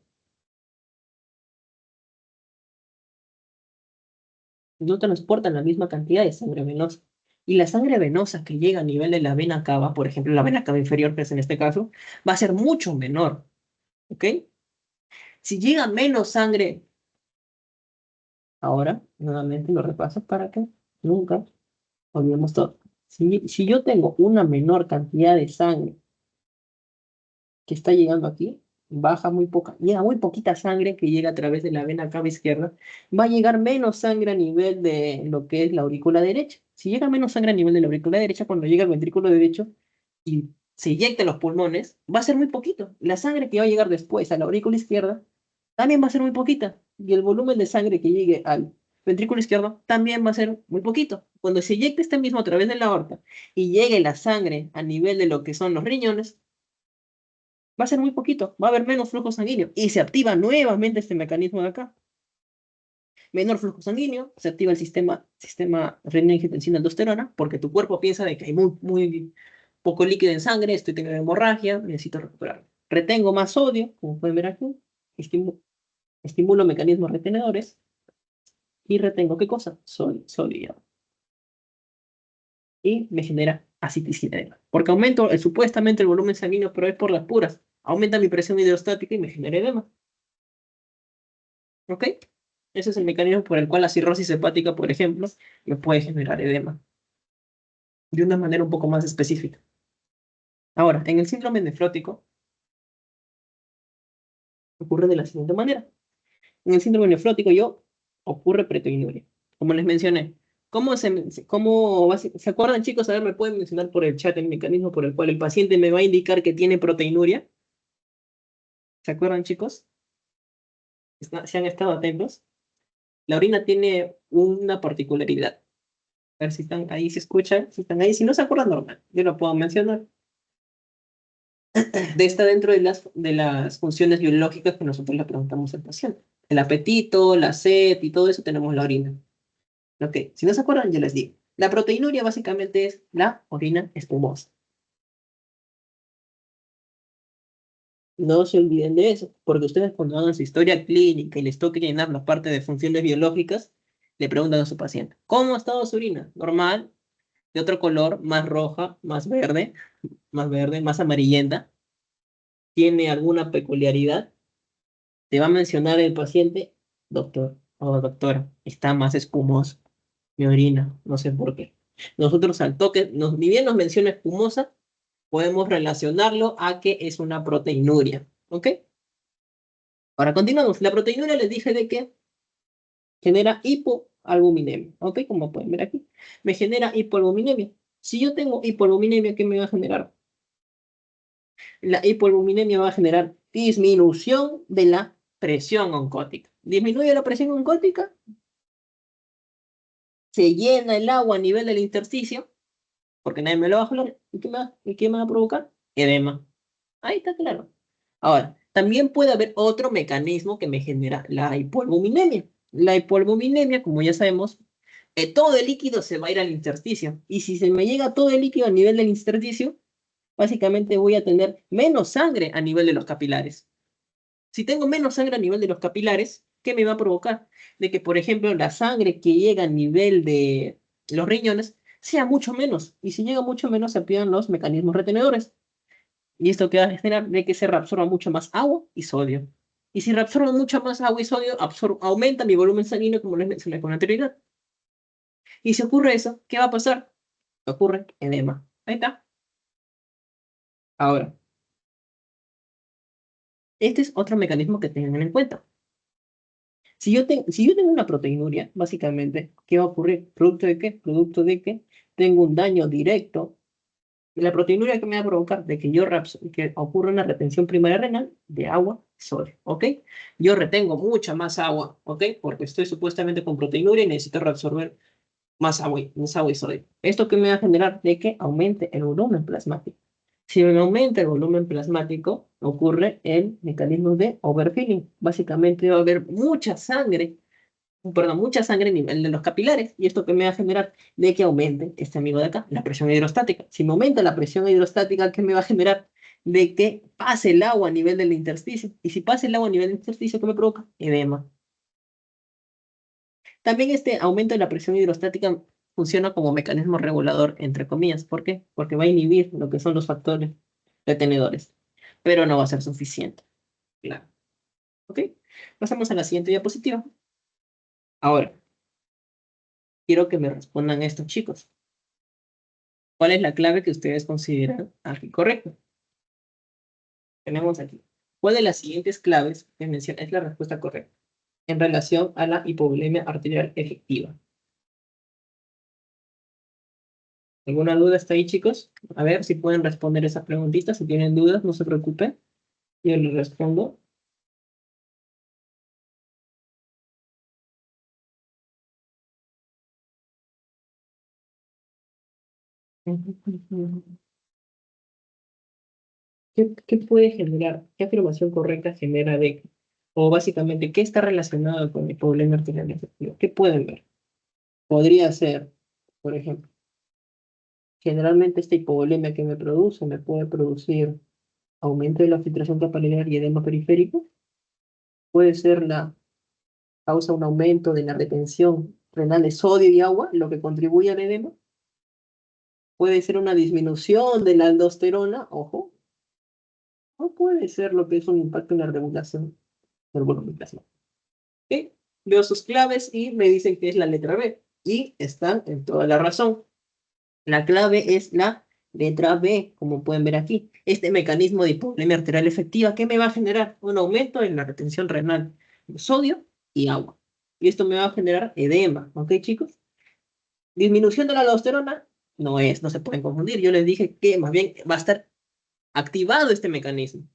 No transportan la misma cantidad de sangre venosa. Y la sangre venosa que llega a nivel de la vena cava, por ejemplo, la vena cava inferior, que es en este caso, va a ser mucho menor. ¿Ok? Si llega menos sangre, ahora, nuevamente lo repaso para que nunca olvidemos todo. Si yo tengo una menor cantidad de sangre que está llegando aquí, baja muy poca, llega muy poquita sangre que llega a través de la vena cava izquierda, va a llegar menos sangre a nivel de lo que es la aurícula derecha. Si llega menos sangre a nivel de la aurícula derecha, cuando llega al ventrículo derecho y se inyecta en los pulmones, va a ser muy poquito. La sangre que va a llegar después a la aurícula izquierda también va a ser muy poquita. Y el volumen de sangre que llegue al ventrículo izquierdo también va a ser muy poquito. Cuando se inyecte este mismo a través de la aorta y llegue la sangre a nivel de lo que son los riñones, va a ser muy poquito, va a haber menos flujo sanguíneo y se activa nuevamente este mecanismo de acá. Menor flujo sanguíneo, se activa el sistema renina-angiotensina-aldosterona, porque tu cuerpo piensa de que hay muy poco líquido en sangre, estoy teniendo hemorragia, necesito recuperarlo. Retengo más sodio, como pueden ver aquí, estimulo mecanismos retenedores y retengo ¿qué cosa? Sodio. Y me genera aciticidad, porque aumento supuestamente el volumen sanguíneo, pero es por las puras. Aumenta mi presión hidrostática y me genera edema. ¿Ok? Ese es el mecanismo por el cual la cirrosis hepática, por ejemplo, me puede generar edema de una manera un poco más específica. Ahora, en el síndrome nefrótico ocurre de la siguiente manera. En el síndrome nefrótico ocurre proteinuria. Como les mencioné, ¿se acuerdan, chicos? A ver, ¿me pueden mencionar por el chat el mecanismo por el cual el paciente me va a indicar que tiene proteinuria? ¿Se acuerdan, chicos? ¿Se han estado atentos? La orina tiene una particularidad. A ver si están ahí, si escuchan, si están ahí. Si no se acuerdan, normal. Yo lo puedo mencionar. Está dentro de las funciones biológicas que nosotros le preguntamos al paciente. El apetito, la sed y todo eso tenemos la orina. Ok, si no se acuerdan, yo les digo. La proteinuria básicamente es la orina espumosa. No se olviden de eso, porque ustedes cuando hagan su historia clínica y les toque llenar la parte de funciones biológicas, le preguntan a su paciente, ¿cómo ha estado su orina? Normal, de otro color, más roja, más verde, más amarillenta. ¿Tiene alguna peculiaridad? Te va a mencionar el paciente, doctor o doctora, está más espumoso, mi orina, no sé por qué. Nosotros al toque, ni bien nos menciona espumosa, podemos relacionarlo a que es una proteinuria, ¿ok? Ahora continuamos. La proteinuria les dije de que genera hipoalbuminemia, ¿ok? Como pueden ver aquí, me genera hipoalbuminemia. Si yo tengo hipoalbuminemia, ¿qué me va a generar? La hipoalbuminemia va a generar disminución de la presión oncótica. Disminuye la presión oncótica, se llena el agua a nivel del intersticio, porque nadie me lo va a jalar. ¿Y qué me va a provocar? Edema. Ahí está claro. Ahora, también puede haber otro mecanismo que me genera la hipoalbuminemia. La hipoalbuminemia, como ya sabemos, todo el líquido se va a ir al intersticio. Y si se me llega todo el líquido a nivel del intersticio, básicamente voy a tener menos sangre a nivel de los capilares. Si tengo menos sangre a nivel de los capilares, ¿qué me va a provocar? De que, por ejemplo, la sangre que llega a nivel de los riñones sea mucho menos. Y si llega mucho menos, se activan los mecanismos retenedores. Y esto que va a generar de que se reabsorba mucho más agua y sodio. Y si reabsorbo mucha más agua y sodio, aumenta mi volumen sanguíneo, como les mencioné con anterioridad. Y si ocurre eso, ¿qué va a pasar? Ocurre edema. Ahí está. Ahora, este es otro mecanismo que tengan en cuenta. Si yo tengo una proteinuria, básicamente, ¿qué va a ocurrir? ¿Producto de qué? Producto de que tengo un daño directo Y la proteinuria que me va a provocar de que que ocurra una retención primaria renal de agua, sodio, ¿ok? Yo retengo mucha más agua, ¿ok? Porque estoy supuestamente con proteinuria y necesito reabsorber más agua y sodio. ¿Esto que me va a generar? De que aumente el volumen plasmático. Si me aumenta el volumen plasmático, ocurre el mecanismo de overfilling. Básicamente va a haber mucha sangre, perdón, mucha sangre a nivel de los capilares. ¿Y esto que me va a generar? De que aumente este amigo de acá, la presión hidrostática. Si me aumenta la presión hidrostática, ¿qué me va a generar? De que pase el agua a nivel del intersticio. Y si pasa el agua a nivel del intersticio, ¿qué me provoca? Edema. También este aumento de la presión hidrostática funciona como mecanismo regulador, entre comillas. ¿Por qué? Porque va a inhibir lo que son los factores retenedores, pero no va a ser suficiente. Claro. ¿Ok? Pasamos a la siguiente diapositiva. Ahora, quiero que me respondan estos chicos. ¿Cuál es la clave que ustedes consideran aquí correcta? Tenemos aquí. ¿Cuál de las siguientes claves que menciona es la respuesta correcta en relación a la hipovolemia arterial efectiva? ¿Alguna duda está ahí, chicos? A ver si pueden responder esas preguntitas. Si tienen dudas, no se preocupen. Yo les respondo. ¿Qué puede generar? ¿Qué afirmación correcta genera de, o básicamente, qué está relacionado con el problema arterial efectivo? ¿Qué pueden ver? Podría ser, por ejemplo, generalmente esta hipovolemia que me produce me puede producir aumento de la filtración capilar y edema periférico. Puede ser la causa un aumento de la retención renal de sodio y agua, lo que contribuye al edema. Puede ser una disminución de la aldosterona, ojo, o puede ser lo que es un impacto en la regulación del volumen plasmático. ¿Ok? Veo sus claves y me dicen que es la letra B. Y están en toda la razón. La clave es la letra B, como pueden ver aquí. Este mecanismo de hipovolemia arterial efectiva, ¿qué me va a generar? Un aumento en la retención renal de sodio y agua. Y esto me va a generar edema, ¿ok, chicos? Disminución de la aldosterona no se pueden confundir. Yo les dije que más bien va a estar activado este mecanismo.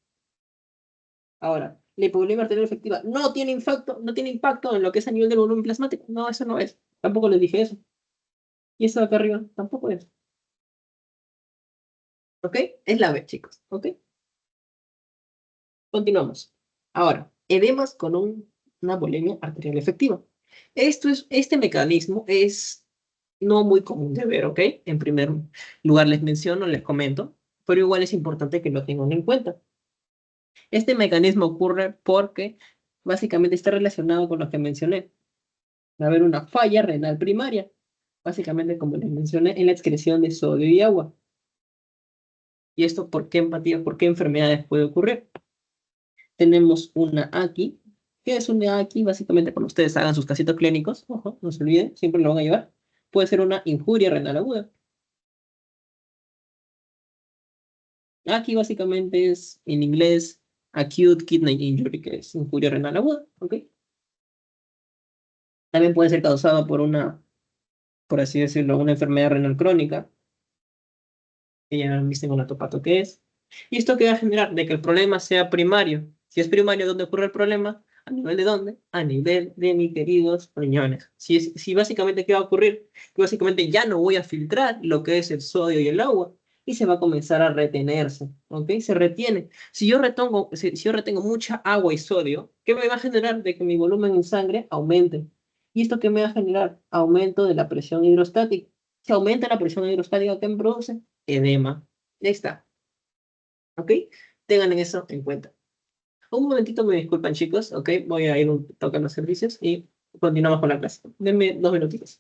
Ahora, la hipovolemia arterial efectiva no tiene impacto en lo que es a nivel del volumen plasmático. No, eso no es. Tampoco les dije eso. Y eso de acá arriba tampoco es. ¿Ok? Es la B, chicos. ¿Ok? Continuamos. Ahora, edemas con una bulimia arterial efectiva. Este mecanismo es no muy común de ver, ¿ok? En primer lugar les menciono, les comento, pero igual es importante que lo tengan en cuenta. Este mecanismo ocurre porque básicamente está relacionado con lo que mencioné. Va a haber una falla renal primaria, básicamente como les mencioné, en la excreción de sodio y agua. ¿Y esto por qué empatía, por qué enfermedades puede ocurrir? Tenemos una aquí. ¿Qué es una aquí? Básicamente cuando ustedes hagan sus casitos clínicos, ojo, no se olviden, siempre lo van a llevar. Puede ser una injuria renal aguda. Aquí básicamente es en inglés acute kidney injury, que es injuria renal aguda, ¿ok? También puede ser causada por por así decirlo, una enfermedad renal crónica, que ya viste con la topato que es. ¿Y esto qué va a generar? De que el problema sea primario. Si es primario, ¿dónde ocurre el problema? ¿A nivel de dónde? A nivel de mis queridos riñones. Si básicamente, ¿qué va a ocurrir? Que básicamente ya no voy a filtrar lo que es el sodio y el agua y se va a comenzar a retenerse, ¿ok? Se retiene. Si yo retengo mucha agua y sodio, ¿qué me va a generar? De que mi volumen en sangre aumente. ¿Y esto qué me va a generar? Aumento de la presión hidrostática. Si aumenta la presión hidrostática, ¿qué me produce? Edema. Ya está. ¿Ok? Tengan eso en cuenta. Un momentito, me disculpan, chicos. ¿Ok? Voy a ir un toque a los servicios y continuamos con la clase. Denme 2 minutitos.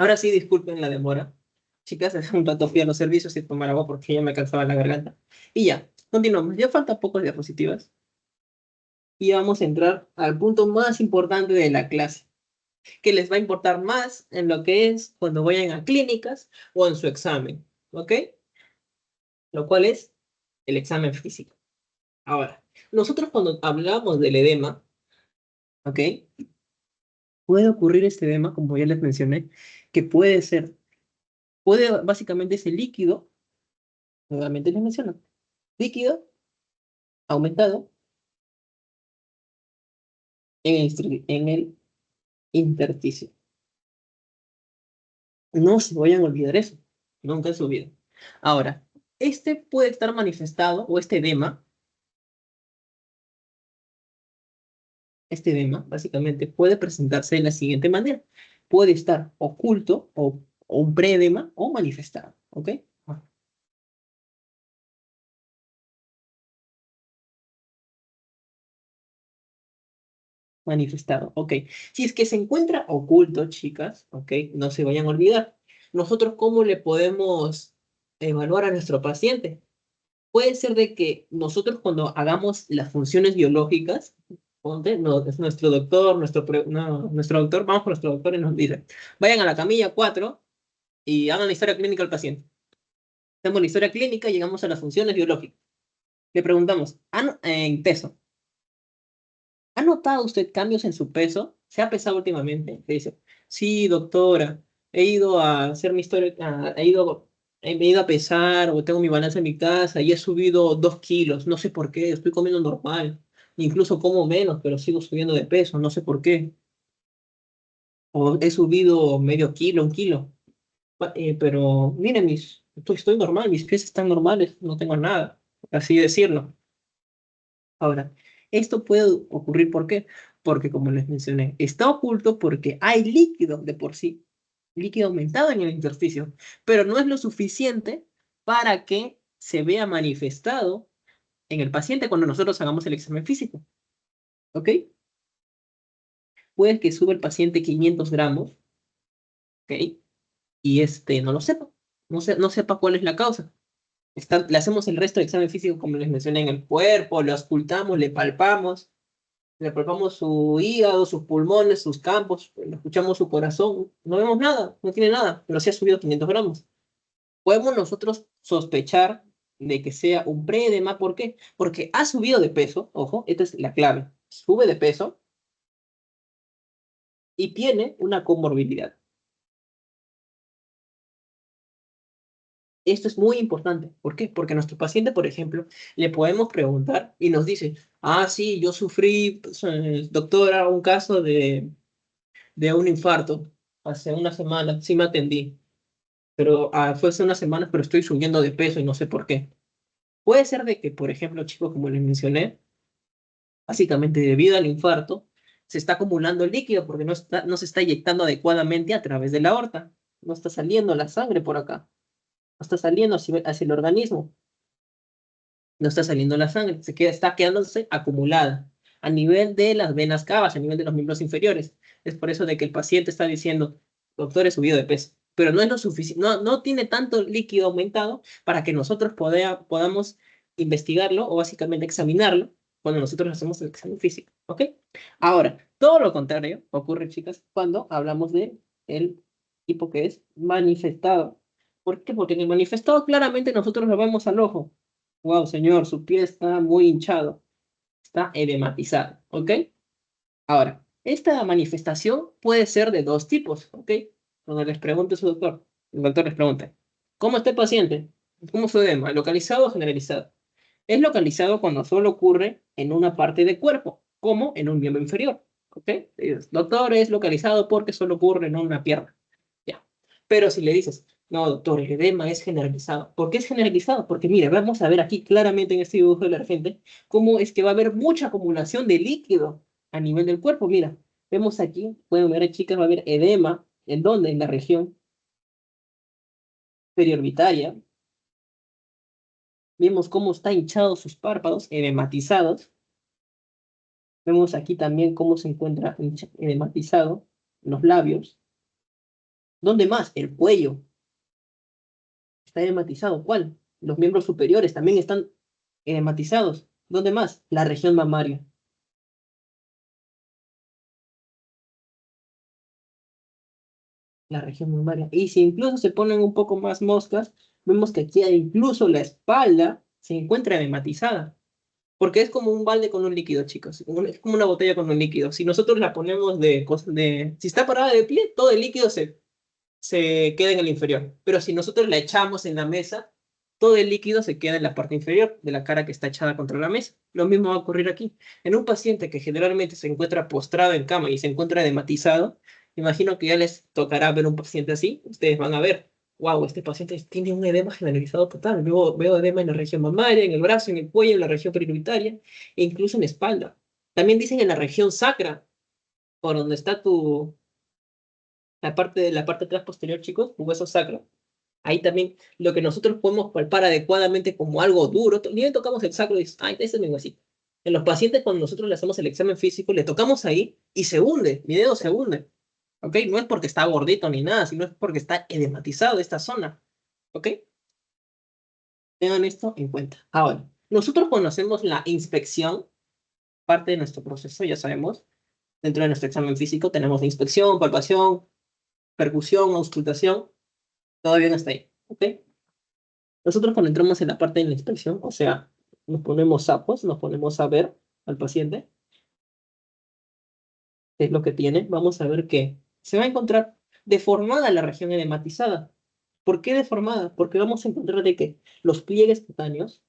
Ahora sí, disculpen la demora. Chicas, hace un rato fui a los servicios y tomar agua porque ya me cansaba la garganta. Y ya, continuamos. Ya faltan pocas diapositivas y vamos a entrar al punto más importante de la clase, que les va a importar más en lo que es cuando vayan a clínicas o en su examen, ¿ok? Lo cual es el examen físico. Ahora, nosotros cuando hablamos del edema, ¿ok? Puede ocurrir este edema, como ya les mencioné, que puede básicamente ese líquido, nuevamente les menciono, líquido aumentado en el intersticio. No se vayan a olvidar eso, nunca en su vida. Ahora, este puede estar manifestado, o este edema básicamente puede presentarse de la siguiente manera. Puede estar oculto o un preedema o manifestado, ¿ok? Manifestado, ok. Si es que se encuentra oculto, chicas, ok, no se vayan a olvidar. Nosotros, ¿cómo le podemos evaluar a nuestro paciente? Puede ser de que nosotros cuando hagamos las funciones biológicas, ponte, no, es nuestro doctor, nuestro doctor, vamos con nuestro doctor y nos dice, vayan a la camilla 4 y hagan la historia clínica al paciente. Hacemos la historia clínica y llegamos a las funciones biológicas. Le preguntamos, en peso, ¿ha notado usted cambios en su peso? ¿Se ha pesado últimamente? Le dice, sí, doctora, he ido a hacer mi historia, me he ido a pesar o tengo mi balanza en mi casa y he subido 2 kilos, no sé por qué, estoy comiendo normal, incluso como menos, pero sigo subiendo de peso, no sé por qué. O he subido medio kilo, 1 kilo, pero miren, estoy normal, mis pies están normales, no tengo nada, así decirlo. Ahora, esto puede ocurrir, ¿por qué? Porque, como les mencioné, está oculto porque hay líquido de por sí, líquido aumentado en el intersticio, pero no es lo suficiente para que se vea manifestado en el paciente cuando nosotros hagamos el examen físico, ¿ok? Puede que sube el paciente 500 gramos, ¿ok? Y este no lo sepa, no sepa cuál es la causa. Le hacemos el resto del examen físico, como les mencioné, en el cuerpo, lo auscultamos, le palpamos su hígado, sus pulmones, sus campos, le escuchamos su corazón, no vemos nada, no tiene nada, pero sí ha subido 500 gramos. Podemos nosotros sospechar de que sea un preedema, ¿por qué? Porque ha subido de peso, ojo, esta es la clave, sube de peso y tiene una comorbilidad. Esto es muy importante. ¿Por qué? Porque a nuestro paciente, por ejemplo, le podemos preguntar y nos dice, sí, yo sufrí, pues, doctora, un caso de un infarto hace una semana, sí me atendí, pero fue hace unas semanas, pero estoy subiendo de peso y no sé por qué. Puede ser de que, por ejemplo, chicos, como les mencioné, básicamente debido al infarto, se está acumulando el líquido porque no se está inyectando adecuadamente a través de la aorta. No está saliendo la sangre por acá, no está saliendo hacia el organismo, no está saliendo la sangre, está quedándose acumulada a nivel de las venas cavas, a nivel de los miembros inferiores. Es por eso de que el paciente está diciendo, doctor, he subido de peso, pero no es lo suficiente, no tiene tanto líquido aumentado para que nosotros podamos investigarlo o básicamente examinarlo cuando nosotros hacemos el examen físico, ¿ok? Ahora, todo lo contrario ocurre, chicas, cuando hablamos de el tipo que es manifestado. ¿Por qué? Porque en el manifestado claramente nosotros lo vemos al ojo. Wow, señor, su pie está muy hinchado, está edematizado, ¿ok? Ahora, esta manifestación puede ser de dos tipos, ¿ok? Cuando les pregunte a su doctor, el doctor les pregunta, ¿cómo está el paciente? ¿Cómo su edema? ¿Localizado o generalizado? Es localizado cuando solo ocurre en una parte del cuerpo, como en un miembro inferior, ¿ok? Doctor, es localizado porque solo ocurre en una pierna. Ya. Pero si le dices, no, doctor, el edema es generalizado. ¿Por qué es generalizado? Porque mire, vamos a ver aquí claramente en este dibujo de la gente cómo es que va a haber mucha acumulación de líquido a nivel del cuerpo. Mira, vemos aquí, pueden ver, chicas, va a haber edema. ¿En dónde? En la región periorbitaria. Vemos cómo está hinchados sus párpados, edematizados. Vemos aquí también cómo se encuentra edematizado los labios. ¿Dónde más? El cuello está edematizado. ¿Cuál? Los miembros superiores también están edematizados. ¿Dónde más? La región mamaria. La región mamaria. Y si incluso se ponen un poco más moscas, vemos que aquí incluso la espalda se encuentra edematizada. Porque es como un balde con un líquido, chicos. Es como una botella con un líquido. Si nosotros la ponemos si está parada de pie, todo el líquido se queda en el inferior. Pero si nosotros la echamos en la mesa, todo el líquido se queda en la parte inferior de la cara que está echada contra la mesa. Lo mismo va a ocurrir aquí. En un paciente que generalmente se encuentra postrado en cama y se encuentra edematizado, imagino que ya les tocará ver un paciente así. Ustedes van a ver, wow, este paciente tiene un edema generalizado total. Veo edema en la región mamaria, en el brazo, en el cuello, en la región periuretaria e incluso en la espalda. También dicen en la región sacra, por donde está la parte atrás posterior, chicos, tu hueso sacro. Ahí también lo que nosotros podemos palpar adecuadamente como algo duro, ni le tocamos el sacro y dices, ay, ese es mi huesito. En los pacientes, cuando nosotros le hacemos el examen físico, le tocamos ahí y se hunde, mi dedo se hunde. ¿Ok? No es porque está gordito ni nada, sino es porque está edematizado esta zona. ¿Ok? Tengan esto en cuenta. Ahora, nosotros cuando hacemos la inspección, parte de nuestro proceso, ya sabemos, dentro de nuestro examen físico tenemos la inspección, palpación, percusión, auscultación, todo bien hasta ahí. ¿Ok? Nosotros cuando entramos en la parte de la inspección, o sea, nos ponemos sapos, nos ponemos a ver al paciente, qué es lo que tiene, vamos a ver que se va a encontrar deformada la región edematizada. ¿Por qué deformada? Porque vamos a encontrar de que los pliegues cutáneos,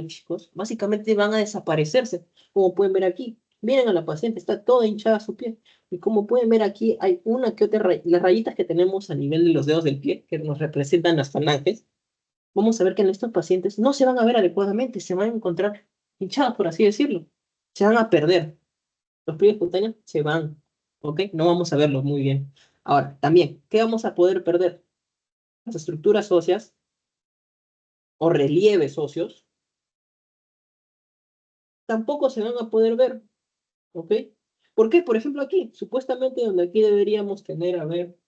chicos, básicamente van a desaparecerse, como pueden ver aquí. Miren a la paciente, está toda hinchada su pie. Y como pueden ver aquí, hay una que otra, las rayitas que tenemos a nivel de los dedos del pie, que nos representan las falanges, vamos a ver que en estos pacientes no se van a ver adecuadamente, se van a encontrar hinchados, por así decirlo. Se van a perder. Los pliegues cutáneos se van, ¿ok? No vamos a verlos muy bien. Ahora, también, ¿qué vamos a poder perder? Las estructuras óseas o relieves óseos tampoco se van a poder ver, ¿ok? ¿Por qué? Por ejemplo, aquí, supuestamente donde aquí deberíamos tener, a ver,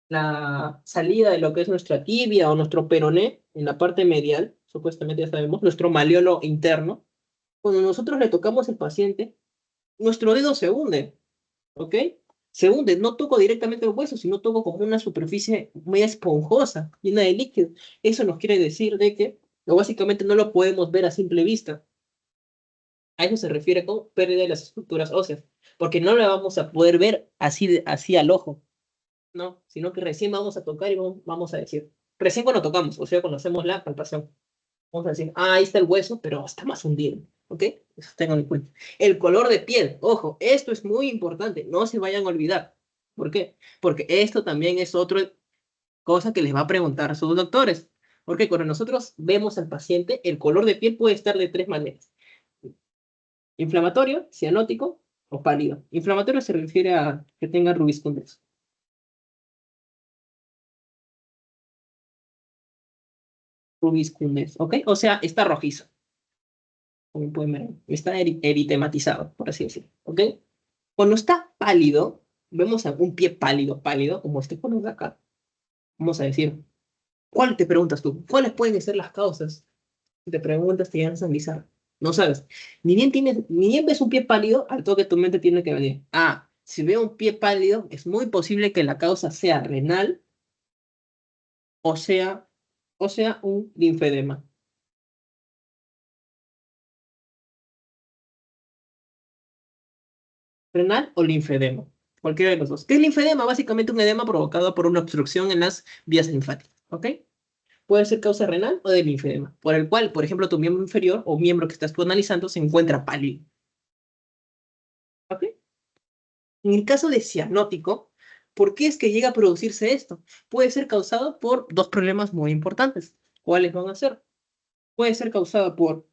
la salida de lo que es nuestra tibia o nuestro peroné en la parte medial, supuestamente ya sabemos, nuestro maleolo interno. Cuando nosotros le tocamos al paciente, nuestro dedo se hunde, ¿ok? Se hunde, no toco directamente el hueso, sino toco como una superficie muy esponjosa, llena de líquido. Eso nos quiere decir de que básicamente no lo podemos ver a simple vista. A eso se refiere con pérdida de las estructuras óseas, porque no la vamos a poder ver así, así al ojo, ¿no? Sino que recién vamos a tocar y vamos a decir, recién cuando tocamos, o sea, cuando hacemos la palpación. Vamos a decir, ah, ahí está el hueso, pero está más hundido. ¿Ok? Eso tengan en cuenta. El color de piel. Ojo, esto es muy importante. No se vayan a olvidar. ¿Por qué? Porque esto también es otra cosa que les va a preguntar a sus doctores. Porque cuando nosotros vemos al paciente, el color de piel puede estar de tres maneras. Inflamatorio, cianótico o pálido. Inflamatorio se refiere a que tenga rubiscundez. Rubiscundez, ¿ok? O sea, está rojizo. Como pueden ver, está eritematizado, por así decirlo, ¿ok? Cuando está pálido, vemos a un pie pálido, pálido, como este color de acá. Vamos a decir, ¿cuál te preguntas tú? ¿Cuáles pueden ser las causas? Si te preguntas, te llegan a analizar. No sabes. Ni bien ves un pie pálido, al toque tu mente tiene que venir. Ah, si veo un pie pálido, es muy posible que la causa sea renal o sea, o sea un linfedema. Renal o linfedema. Cualquiera de los dos. ¿Qué es linfedema? Básicamente un edema provocado por una obstrucción en las vías linfáticas. ¿Ok? Puede ser causa renal o de linfedema, por el cual, por ejemplo, tu miembro inferior o miembro que estás tú analizando se encuentra pálido. ¿Ok? En el caso de cianótico, ¿por qué es que llega a producirse esto? Puede ser causado por dos problemas muy importantes. ¿Cuáles van a ser? Puede ser causado por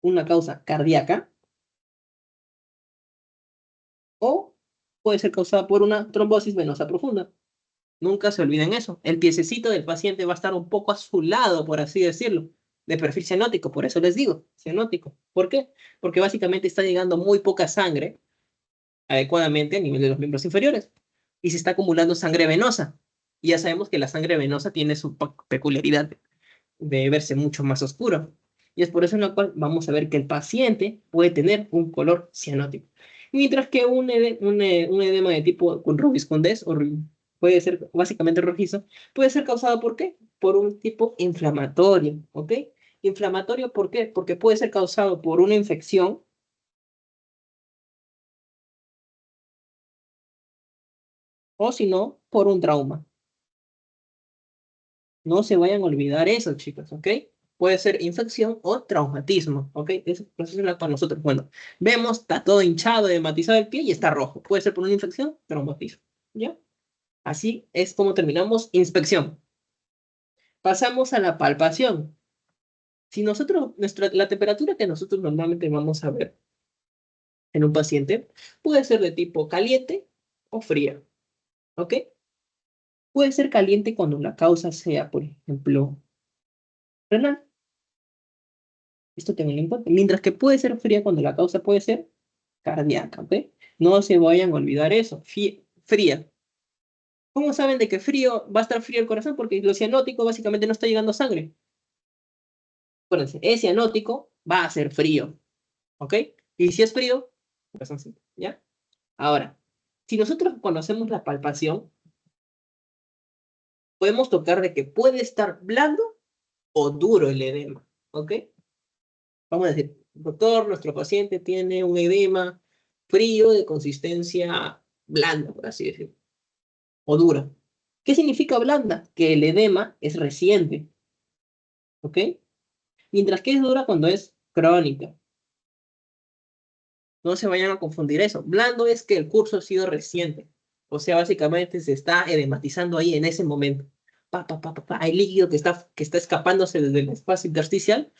una causa cardíaca o puede ser causada por una trombosis venosa profunda. Nunca se olviden eso. El piececito del paciente va a estar un poco azulado, por así decirlo, de perfil cianótico, por eso les digo, cianótico. ¿Por qué? Porque básicamente está llegando muy poca sangre adecuadamente a nivel de los miembros inferiores y se está acumulando sangre venosa. Y ya sabemos que la sangre venosa tiene su peculiaridad de verse mucho más oscuro. Y es por eso en lo cual vamos a ver que el paciente puede tener un color cianótico. Mientras que un edema de tipo con rubis condés puede ser básicamente rojizo, puede ser causado ¿por qué? Por un tipo inflamatorio, ¿ok? Inflamatorio, ¿por qué? Porque puede ser causado por una infección o si no, por un trauma. No se vayan a olvidar eso, chicos, ¿ok? Puede ser infección o traumatismo, ¿ok? Eso es para nosotros. Bueno, vemos, está todo hinchado, hematizado el pie y está rojo. Puede ser por una infección, traumatismo, ¿ya? Así es como terminamos inspección. Pasamos a la palpación. Si nosotros, la temperatura que nosotros normalmente vamos a ver en un paciente puede ser de tipo caliente o fría, ¿ok? Puede ser caliente cuando la causa sea, por ejemplo, renal. Esto también lo importa. Mientras que puede ser fría cuando la causa puede ser cardíaca, ¿ok? No se vayan a olvidar eso. Fría. ¿Cómo saben de que frío va a estar frío el corazón? Porque lo cianótico básicamente no está llegando sangre. Acuérdense, es cianótico, va a ser frío, ¿ok? Y si es frío, corazón sí, ¿ya? Ahora, si nosotros conocemos la palpación, podemos tocar de que puede estar blando o duro el edema, ¿ok? Vamos a decir, doctor, nuestro paciente tiene un edema frío de consistencia blanda, por así decirlo, o dura. ¿Qué significa blanda? Que el edema es reciente, ¿ok? Mientras que es dura cuando es crónica. No se vayan a confundir eso. Blando es que el curso ha sido reciente. O sea, básicamente se está edematizando ahí en ese momento. Hay líquido que está escapándose desde el espacio intersticial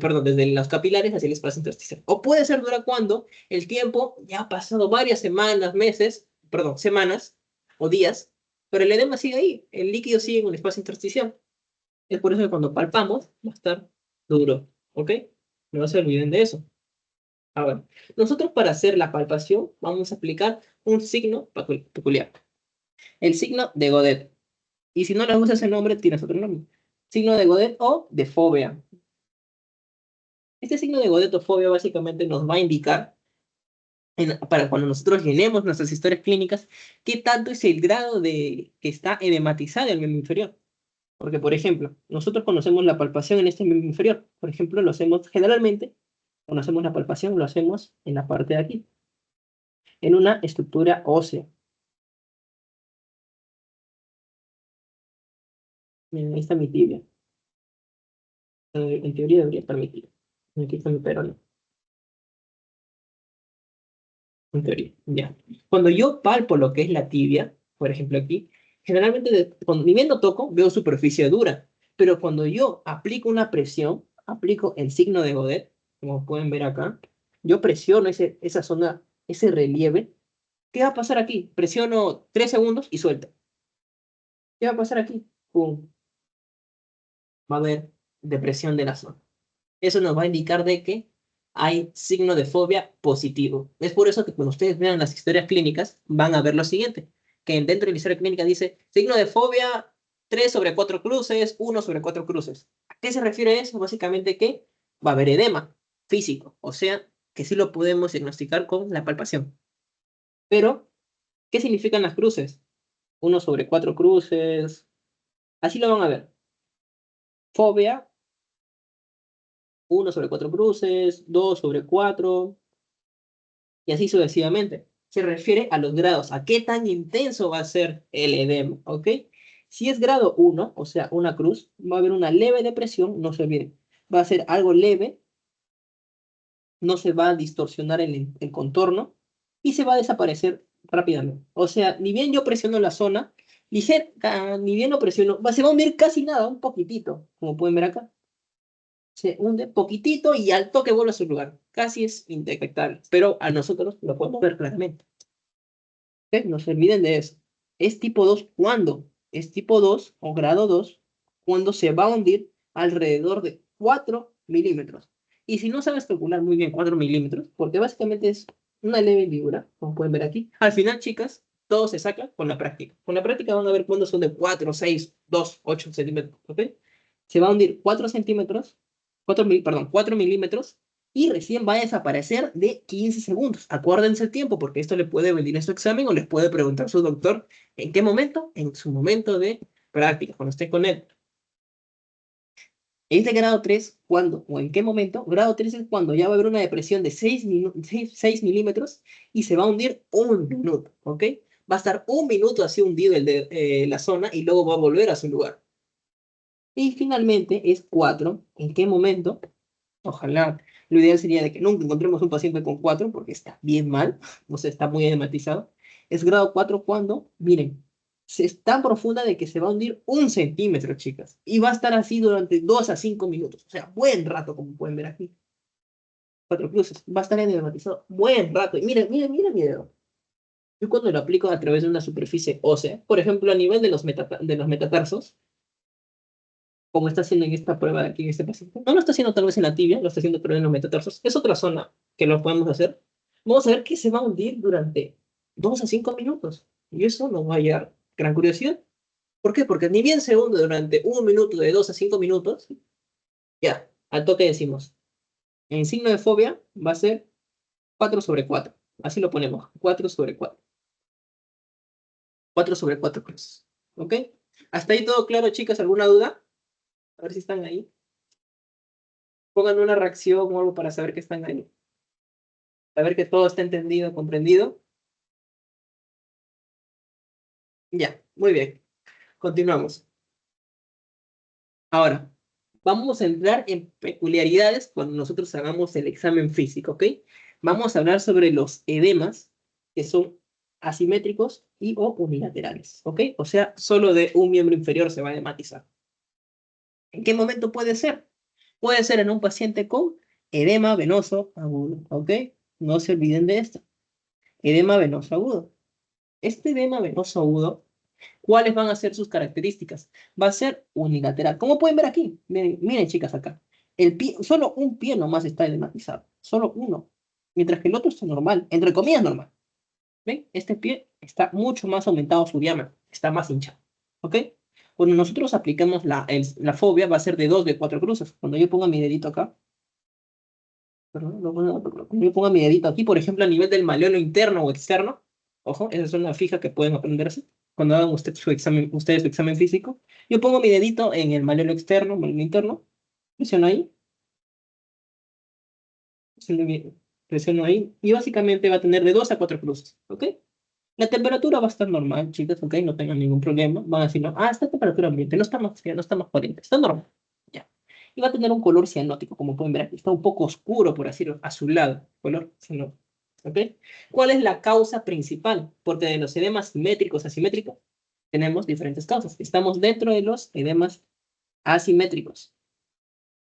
perdón, desde los capilares hacia el espacio intersticial. O puede ser dura cuando el tiempo ya ha pasado varias semanas, meses, perdón, semanas o días, pero el edema sigue ahí, el líquido sigue en el espacio intersticial. Es por eso que cuando palpamos va a estar duro, ¿ok? No se olviden de eso. Ahora, nosotros para hacer la palpación vamos a aplicar un signo peculiar, el signo de Godet. Y si no le gusta ese nombre, tienes otro nombre. Signo de Godet o de fobia. Este signo de godetofobia básicamente nos va a indicar, para cuando nosotros llenemos nuestras historias clínicas, qué tanto es el grado de que está edematizado el miembro inferior. Porque, por ejemplo, nosotros conocemos la palpación en este miembro inferior. Por ejemplo, lo hacemos generalmente, conocemos la palpación, lo hacemos en la parte de aquí, en una estructura ósea. Miren, ahí está mi tibia. En teoría debería estar mi tibia. Aquí está mi peroné, en teoría. Ya. Cuando yo palpo lo que es la tibia, por ejemplo aquí, generalmente cuando ni bien lo toco, veo superficie dura. Pero cuando yo aplico una presión, aplico el signo de Godet, como pueden ver acá, yo presiono esa zona, ese relieve. ¿Qué va a pasar aquí? Presiono 3 segundos y suelto. ¿Qué va a pasar aquí? Pum, va a haber depresión de la zona. Eso nos va a indicar de que hay signo de fobia positivo. Es por eso que cuando ustedes vean las historias clínicas, van a ver lo siguiente, que dentro de la historia clínica dice signo de fobia 3 sobre 4 cruces, 1 sobre 4 cruces. ¿A qué se refiere eso? Básicamente que va a haber edema físico, o sea, que sí lo podemos diagnosticar con la palpación. Pero, ¿qué significan las cruces? 1 sobre 4 cruces, así lo van a ver. Fobia 1 sobre 4 cruces, 2 sobre 4, y así sucesivamente. Se refiere a los grados, a qué tan intenso va a ser el edema, ¿ok? Si es grado 1, o sea, una cruz, va a haber una leve depresión, no se olviden. Va a ser algo leve, no se va a distorsionar el contorno y se va a desaparecer rápidamente. O sea, ni bien yo presiono la zona, ni bien lo presiono, se va a hundir casi nada, un poquitito, como pueden ver acá. Se hunde poquitito y al toque vuelve a su lugar. Casi es indetectable, pero a nosotros lo podemos ver claramente. ¿Ok? No se olviden de eso. Es tipo 2 ¿cuándo? Es tipo 2 o grado 2 cuando se va a hundir alrededor de 4 milímetros. Y si no sabes calcular muy bien 4 milímetros, porque básicamente es una leve hendidura, como pueden ver aquí, al final, chicas, todo se saca con la práctica. Con la práctica van a ver cuándo son de 4, 6, 2, 8 centímetros, ¿ok? Se va a hundir 4 centímetros, 4 milímetros, y recién va a desaparecer de 15 segundos. Acuérdense el tiempo, porque esto le puede venir en su examen o les puede preguntar su doctor en qué momento, en su momento de práctica, cuando esté con él. ¿Es de grado 3 cuándo o en qué momento? Grado 3 es cuando ya va a haber una depresión de 6 milímetros y se va a hundir un minuto, ¿ok? Va a estar un minuto así hundido la zona y luego va a volver a su lugar. Y finalmente es 4. ¿En qué momento? Ojalá. Lo ideal sería de que nunca encontremos un paciente con 4 porque está bien mal, o sea, está muy edematizado. Es grado 4 cuando, miren, es tan profunda de que se va a hundir 1 centímetro, chicas. Y va a estar así durante 2 a 5 minutos. O sea, buen rato, como pueden ver aquí. 4 cruces. Va a estar edematizado buen rato. Y miren, miren, miren, miren. Yo cuando lo aplico a través de una superficie ósea, por ejemplo, a nivel de los metatarsos, como está haciendo en esta prueba de aquí en este paciente. No lo está haciendo tal vez en la tibia, lo está haciendo pero en los metatarsos. Es otra zona que lo podemos hacer. Vamos a ver que se va a hundir durante 2 a 5 minutos. Y eso nos va a llevar gran curiosidad. ¿Por qué? Porque ni bien se hunde durante 1 minuto, de 2 a 5 minutos, ya, al toque decimos, en signo de fobia va a ser 4/4. Así lo ponemos, 4/4. 4/4 cruces. ¿Ok? ¿Hasta ahí todo claro, chicas? ¿Alguna duda? A ver si están ahí. Pongan una reacción o algo para saber que están ahí. Saber que todo está entendido, comprendido. Ya, muy bien. Continuamos. Ahora, vamos a entrar en peculiaridades cuando nosotros hagamos el examen físico, ¿ok? Vamos a hablar sobre los edemas que son asimétricos y o unilaterales, ¿ok? O sea, solo de un miembro inferior se va a edematizar. ¿En qué momento puede ser? Puede ser en un paciente con edema venoso agudo, ¿ok? No se olviden de esto. Edema venoso agudo. Este edema venoso agudo, ¿cuáles van a ser sus características? Va a ser unilateral. Como pueden ver aquí, miren, miren chicas acá. El pie, solo un pie nomás está edematizado, solo uno. Mientras que el otro está normal, entre comillas normal. ¿Ven? Este pie está mucho más aumentado su diámetro, está más hinchado. ¿Ok? Cuando nosotros aplicamos la fobia va a ser de 2 de 4 cruces. Cuando yo ponga mi dedito acá, perdón, cuando yo ponga mi dedito aquí, por ejemplo, a nivel del malleolo interno o externo, ojo, esa es una fija que pueden aprenderse cuando hagan ustedes su examen físico. Yo pongo mi dedito en el malleolo externo, malleolo interno, presiono ahí, presiono, presiono ahí, y básicamente va a tener de 2 a 4 cruces, ¿ok? La temperatura va a estar normal, chicas, ¿ok? No tengan ningún problema. Van a decir, no, está a temperatura ambiente, no está más fría, no está más caliente, está normal. Ya. Y va a tener un color cianótico, como pueden ver aquí. Está un poco oscuro, por así decirlo, azulado, color cianótico. ¿Ok? ¿Cuál es la causa principal? Porque de los edemas simétricos, asimétricos, tenemos diferentes causas. Estamos dentro de los edemas asimétricos.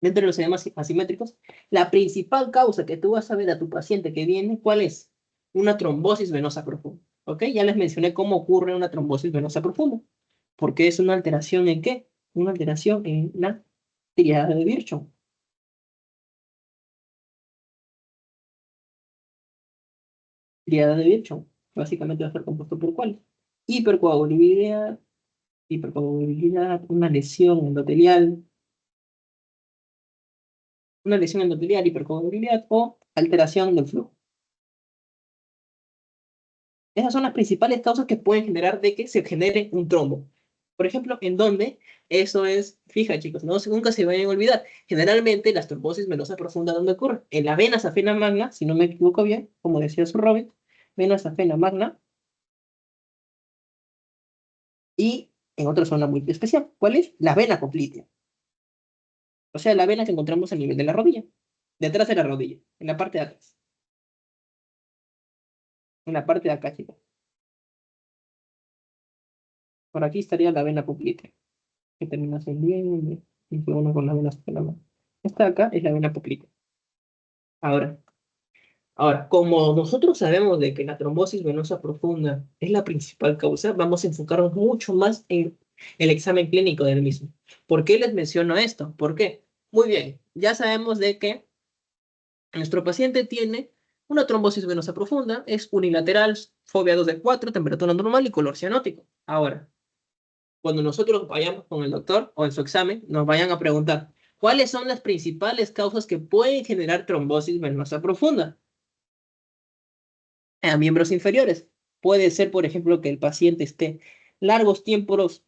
Dentro de los edemas asimétricos, la principal causa que tú vas a ver a tu paciente que viene, ¿cuál es? Una trombosis venosa profunda. ¿Ok? Ya les mencioné cómo ocurre una trombosis venosa profunda. Porque es una alteración en qué? Una alteración en la triada de Virchow. Triada de Virchow. Básicamente va a estar compuesto por cuál? Hipercoagulabilidad, hipercoagulabilidad, una lesión endotelial, hipercoagulabilidad o alteración del flujo. Esas son las principales causas que pueden generar de que se genere un trombo. Por ejemplo, en donde eso es, fija chicos, no, nunca se vayan a olvidar. Generalmente las trombosis venosas profundas, ¿dónde ocurren? En la vena safena magna, si no me equivoco bien, como decía su Robin, vena safena magna y en otra zona muy especial. ¿Cuál es? La vena poplitea. O sea, la vena que encontramos a nivel de la rodilla, detrás de la rodilla, en la parte de atrás, en la parte de acá, chicos. Por aquí estaría la vena poplitea, que termina ascendiendo y fue uno con la vena safena magna. Esta de acá es la vena poplitea. Ahora, como nosotros sabemos de que la trombosis venosa profunda es la principal causa, vamos a enfocarnos mucho más en el examen clínico del mismo. ¿Por qué les menciono esto? ¿Por qué? Muy bien, ya sabemos de que nuestro paciente tiene una trombosis venosa profunda, es unilateral, fobia 2 de 4, temperatura normal y color cianótico. Ahora, cuando nosotros vayamos con el doctor o en su examen, nos vayan a preguntar, ¿cuáles son las principales causas que pueden generar trombosis venosa profunda? A miembros inferiores. Puede ser, por ejemplo, que el paciente esté largos tiempos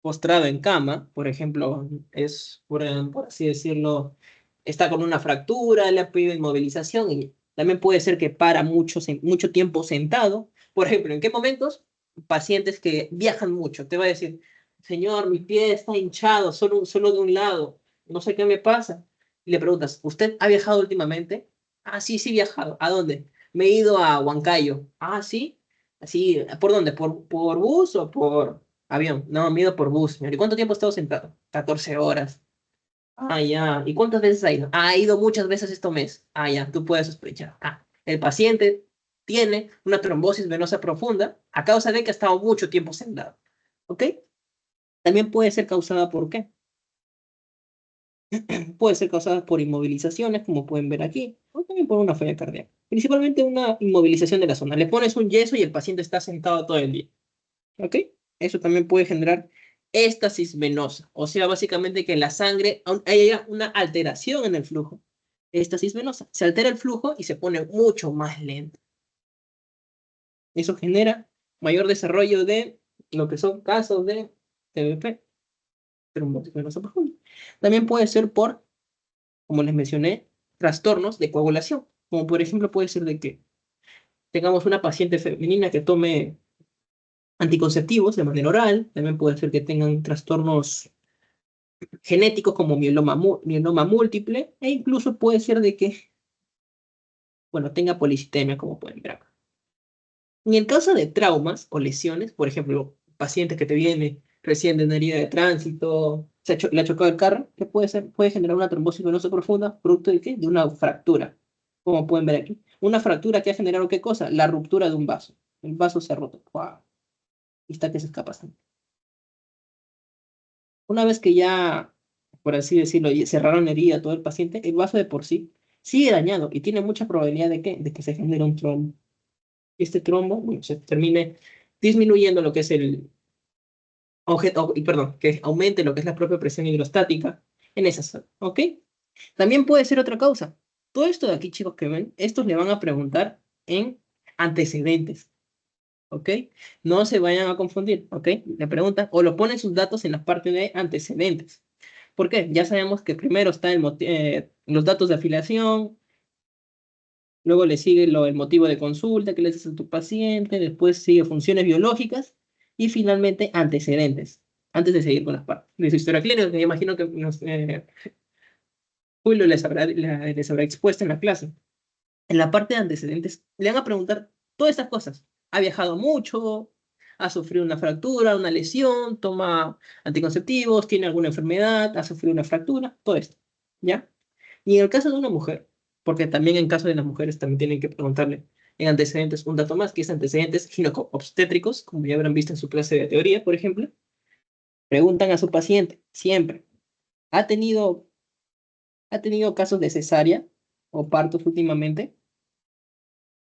postrado en cama, por ejemplo, es, por así decirlo, está con una fractura, le ha pedido inmovilización y también puede ser que para mucho, mucho tiempo sentado. Por ejemplo, ¿en qué momentos? Pacientes que viajan mucho, te va a decir, señor, mi pie está hinchado, solo de un lado, no sé qué me pasa. Y le preguntas, ¿usted ha viajado últimamente? Ah, sí, sí, he viajado. ¿A dónde? Me he ido a Huancayo. Ah, sí. Así, ¿por dónde? ¿Por bus o por avión? No, me he ido por bus, señor. ¿Y cuánto tiempo ha estado sentado? 14 horas. Ah, ya. ¿Y cuántas veces ha ido? Ah, ha ido muchas veces este mes. Ah, ya, tú puedes sospechar. Ah, el paciente tiene una trombosis venosa profunda a causa de que ha estado mucho tiempo sentado. ¿Ok? También puede ser causada por ¿qué? Puede ser causada por inmovilizaciones, como pueden ver aquí, o también por una falla cardíaca. Principalmente una inmovilización de la zona. Le pones un yeso y el paciente está sentado todo el día. ¿Ok? Eso también puede generar éstasis venosa, o sea, básicamente que en la sangre haya una alteración en el flujo. Éstasis venosa. Se altera el flujo y se pone mucho más lento. Eso genera mayor desarrollo de lo que son casos de TBP, trombosis venosa profunda. También puede ser por, como les mencioné, trastornos de coagulación, como por ejemplo puede ser de que tengamos una paciente femenina que tome anticonceptivos de manera oral, también puede ser que tengan trastornos genéticos como mieloma múltiple, e incluso puede ser de que, bueno, tenga policitemia, como pueden ver acá. En el caso de traumas o lesiones, por ejemplo, pacientes que te viene recién de una herida de tránsito, le ha chocado el carro, que puede ser, puede generar una trombosis venosa profunda, producto de qué? De una fractura, como pueden ver aquí. Una fractura que ha generado qué cosa? La ruptura de un vaso. El vaso se ha roto. ¡Wow! Y está que se escapa sangre. Una vez que ya, por así decirlo, cerraron la herida a todo el paciente, el vaso de por sí sigue dañado y tiene mucha probabilidad de que, se genere un trombo. Este trombo, bueno, se termine disminuyendo lo que es el objeto, y perdón, que aumente lo que es la propia presión hidrostática en esa zona, ¿ok? También puede ser otra causa. Todo esto de aquí, chicos, que ven, estos le van a preguntar en antecedentes, ¿ok? No se vayan a confundir, ¿ok? Le preguntan o lo ponen sus datos en la parte de antecedentes. ¿Por qué? Ya sabemos que primero está los datos de afiliación, luego le sigue el motivo de consulta que le haces a tu paciente, después sigue funciones biológicas y finalmente antecedentes, antes de seguir con las partes de su historia clínica, que me imagino que Julio les habrá expuesto en la clase. En la parte de antecedentes le van a preguntar todas estas cosas. ¿Ha viajado mucho? ¿Ha sufrido una fractura, una lesión? ¿Toma anticonceptivos? ¿Tiene alguna enfermedad? ¿Ha sufrido una fractura? Todo esto, ¿ya? Y en el caso de una mujer, porque también en caso de las mujeres también tienen que preguntarle en antecedentes un dato más, que es antecedentes gineco-obstétricos, como ya habrán visto en su clase de teoría, por ejemplo, preguntan a su paciente siempre, ¿ha tenido, casos de cesárea o partos últimamente?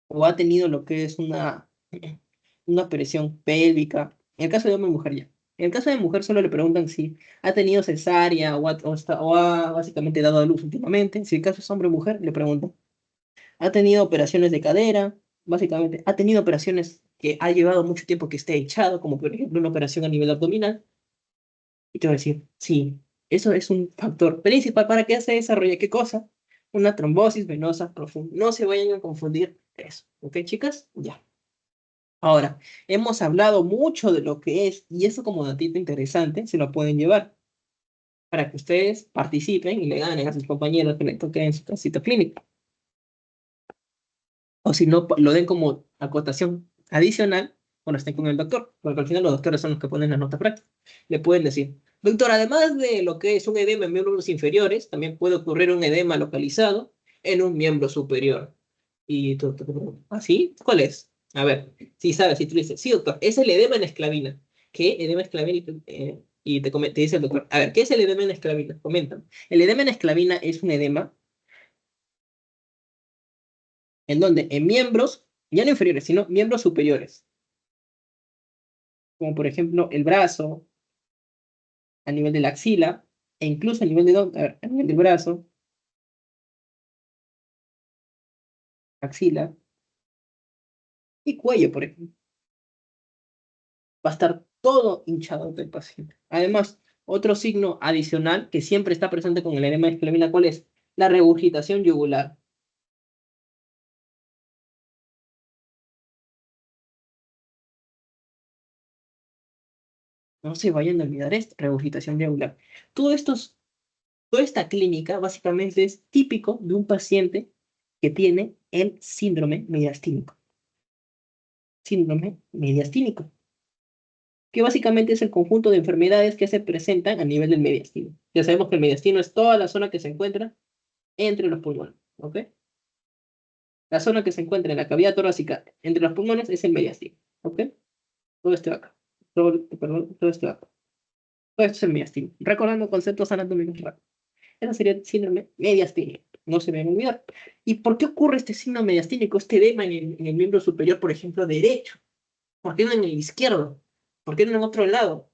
¿O ha tenido lo que es una presión pélvica? En el caso de hombre y mujer ya. En el caso de mujer solo le preguntan si ha tenido cesárea o ha básicamente dado a luz últimamente. Si el caso es hombre o mujer, le preguntan. Ha tenido operaciones de cadera, básicamente. Ha tenido operaciones que ha llevado mucho tiempo que esté echado, como por ejemplo una operación a nivel abdominal. Y te voy a decir, sí, eso es un factor principal para que se desarrolle, ¿qué cosa? Una trombosis venosa profunda. No se vayan a confundir eso. ¿Ok, chicas? Ya. Ahora, hemos hablado mucho de lo que es, y eso como datito interesante, se lo pueden llevar para que ustedes participen y le ganen a sus compañeros que le toquen en su casita clínica. O si no, lo den como acotación adicional cuando estén con el doctor, porque al final los doctores son los que ponen la nota práctica. Le pueden decir, doctor, además de lo que es un edema en miembros inferiores, también puede ocurrir un edema localizado en un miembro superior. Y tú te preguntas, ¿ah, sí? ¿Cuál es? A ver, si sabes, si tú le dices, sí, doctor, es el edema en esclavina. ¿Qué? Edema esclavina. y te dice el doctor, a ver, ¿qué es el edema en esclavina? Coméntame. El edema en esclavina es un edema en donde en miembros, ya no inferiores, sino miembros superiores, como por ejemplo el brazo, a nivel de la axila, e incluso a nivel de dónde, a ver, a nivel del brazo, axila y cuello, por ejemplo. Va a estar todo hinchado del paciente. Además, otro signo adicional que siempre está presente con el edema de esclavina, ¿cuál es? La regurgitación yugular. No se vayan a olvidar esto, regurgitación yugular. Todo esto toda esta clínica básicamente es típico de un paciente que tiene el síndrome mediastínico. Síndrome mediastínico, que básicamente es el conjunto de enfermedades que se presentan a nivel del mediastino. Ya sabemos que el mediastino es toda la zona que se encuentra entre los pulmones, ¿ok? La zona que se encuentra en la cavidad torácica entre los pulmones es el mediastino, ¿ok? Todo esto de acá. Perdón, todo esto de acá. Todo esto es el mediastino. Recordando conceptos anatómicos rápidos. Ese sería el síndrome mediastínico. No se deben olvidar. ¿Y por qué ocurre este síndrome mediastínico, este edema en el miembro superior, por ejemplo, derecho? ¿Por qué no en el izquierdo? ¿Por qué no en otro lado?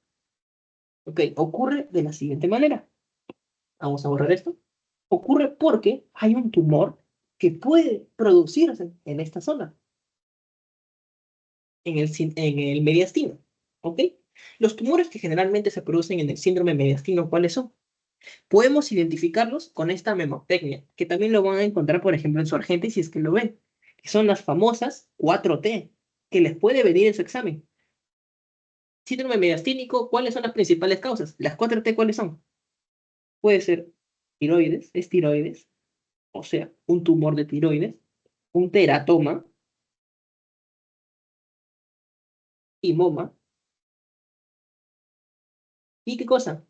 Ok, ocurre de la siguiente manera. Vamos a borrar esto. Ocurre porque hay un tumor que puede producirse en esta zona, en el mediastino. ¿Ok? Los tumores que generalmente se producen en el síndrome mediastino, ¿cuáles son? Podemos identificarlos con esta memotecnia, que también lo van a encontrar, por ejemplo, en su agente si es que lo ven, que son las famosas 4T, que les puede venir en su examen. Síndrome mediastínico, ¿cuáles son las principales causas? Las 4T, ¿cuáles son? Puede ser tiroides, es tiroides, o sea, un tumor de tiroides, un teratoma, timoma, ¿y qué cosa?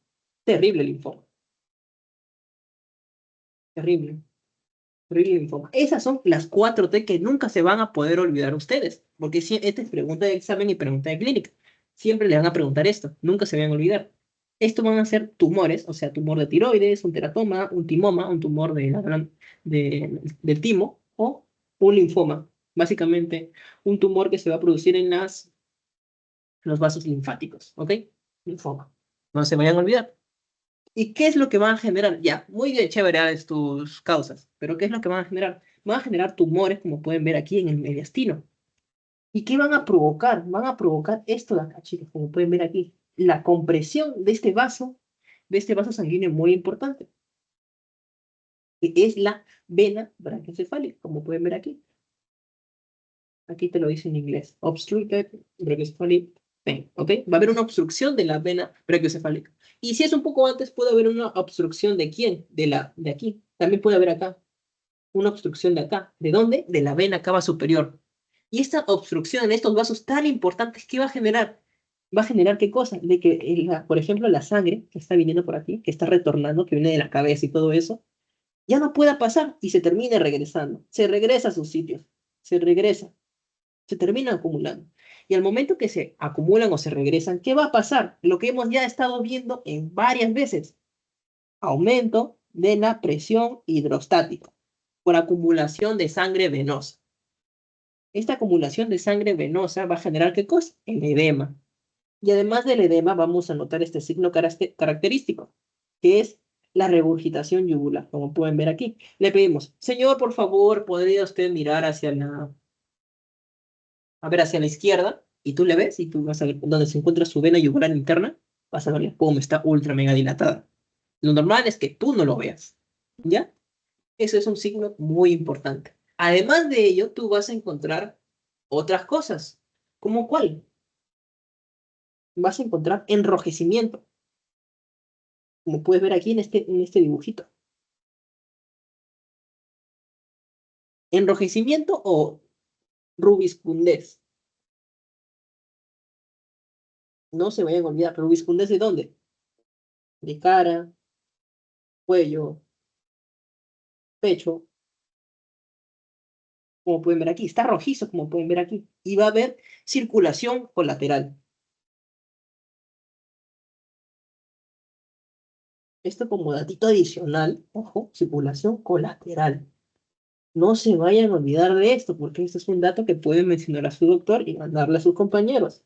Terrible linfoma, terrible. Terrible linfoma. Esas son las 4T que nunca se van a poder olvidar ustedes, porque si, esta es pregunta de examen y pregunta de clínica. Siempre le van a preguntar esto, nunca se van a olvidar. Estos van a ser tumores, o sea, tumor de tiroides, un teratoma, un timoma, un tumor del timo o un linfoma. Básicamente, un tumor que se va a producir en los vasos linfáticos, ¿ok? Linfoma. No se vayan a olvidar. ¿Y qué es lo que van a generar? Ya, muy bien, chévere tus causas, pero ¿qué es lo que van a generar? Van a generar tumores, como pueden ver aquí en el mediastino. ¿Y qué van a provocar? Van a provocar esto de acá, chicos, como pueden ver aquí. La compresión de este vaso sanguíneo muy importante, que es la vena brachiocefálica, como pueden ver aquí. Aquí te lo dice en inglés. Obstructed brachiocephalic vein, ¿ok? Va a haber una obstrucción de la vena brachiocefálica. Y si es un poco antes, puede haber una obstrucción de quién? De aquí. También puede haber acá una obstrucción de acá. ¿De dónde? De la vena cava superior. Y esta obstrucción en estos vasos tan importantes, ¿qué va a generar? ¿Va a generar qué cosa? De que, por ejemplo, la sangre que está viniendo por aquí, que está retornando, que viene de la cabeza y todo eso, ya no pueda pasar y se termine regresando. Se regresa a sus sitios. Se regresa, se terminan acumulando. Y al momento que se acumulan o se regresan, ¿qué va a pasar? Lo que hemos ya estado viendo en varias veces. Aumento de la presión hidrostática por acumulación de sangre venosa. Esta acumulación de sangre venosa va a generar ¿qué cosa? El edema. Y además del edema vamos a notar este signo característico, que es la regurgitación yugular, como pueden ver aquí. Le pedimos, señor, por favor, ¿podría usted mirar hacia la izquierda? Y tú le ves y tú vas a ver donde se encuentra su vena yugular interna, vas a verle, pum, está ultra mega dilatada. Lo normal es que tú no lo veas, ¿ya? Eso es un signo muy importante. Además de ello, tú vas a encontrar otras cosas. ¿Cómo cuál? Vas a encontrar enrojecimiento, como puedes ver aquí en este dibujito. Enrojecimiento o rubiscundez. No se vayan a olvidar. ¿Rubiscundez de dónde? De cara, cuello, pecho, como pueden ver aquí. Está rojizo, como pueden ver aquí. Y va a haber circulación colateral. Esto como datito adicional, ojo, circulación colateral. No se vayan a olvidar de esto, porque esto es un dato que pueden mencionar a su doctor y mandarle a sus compañeros.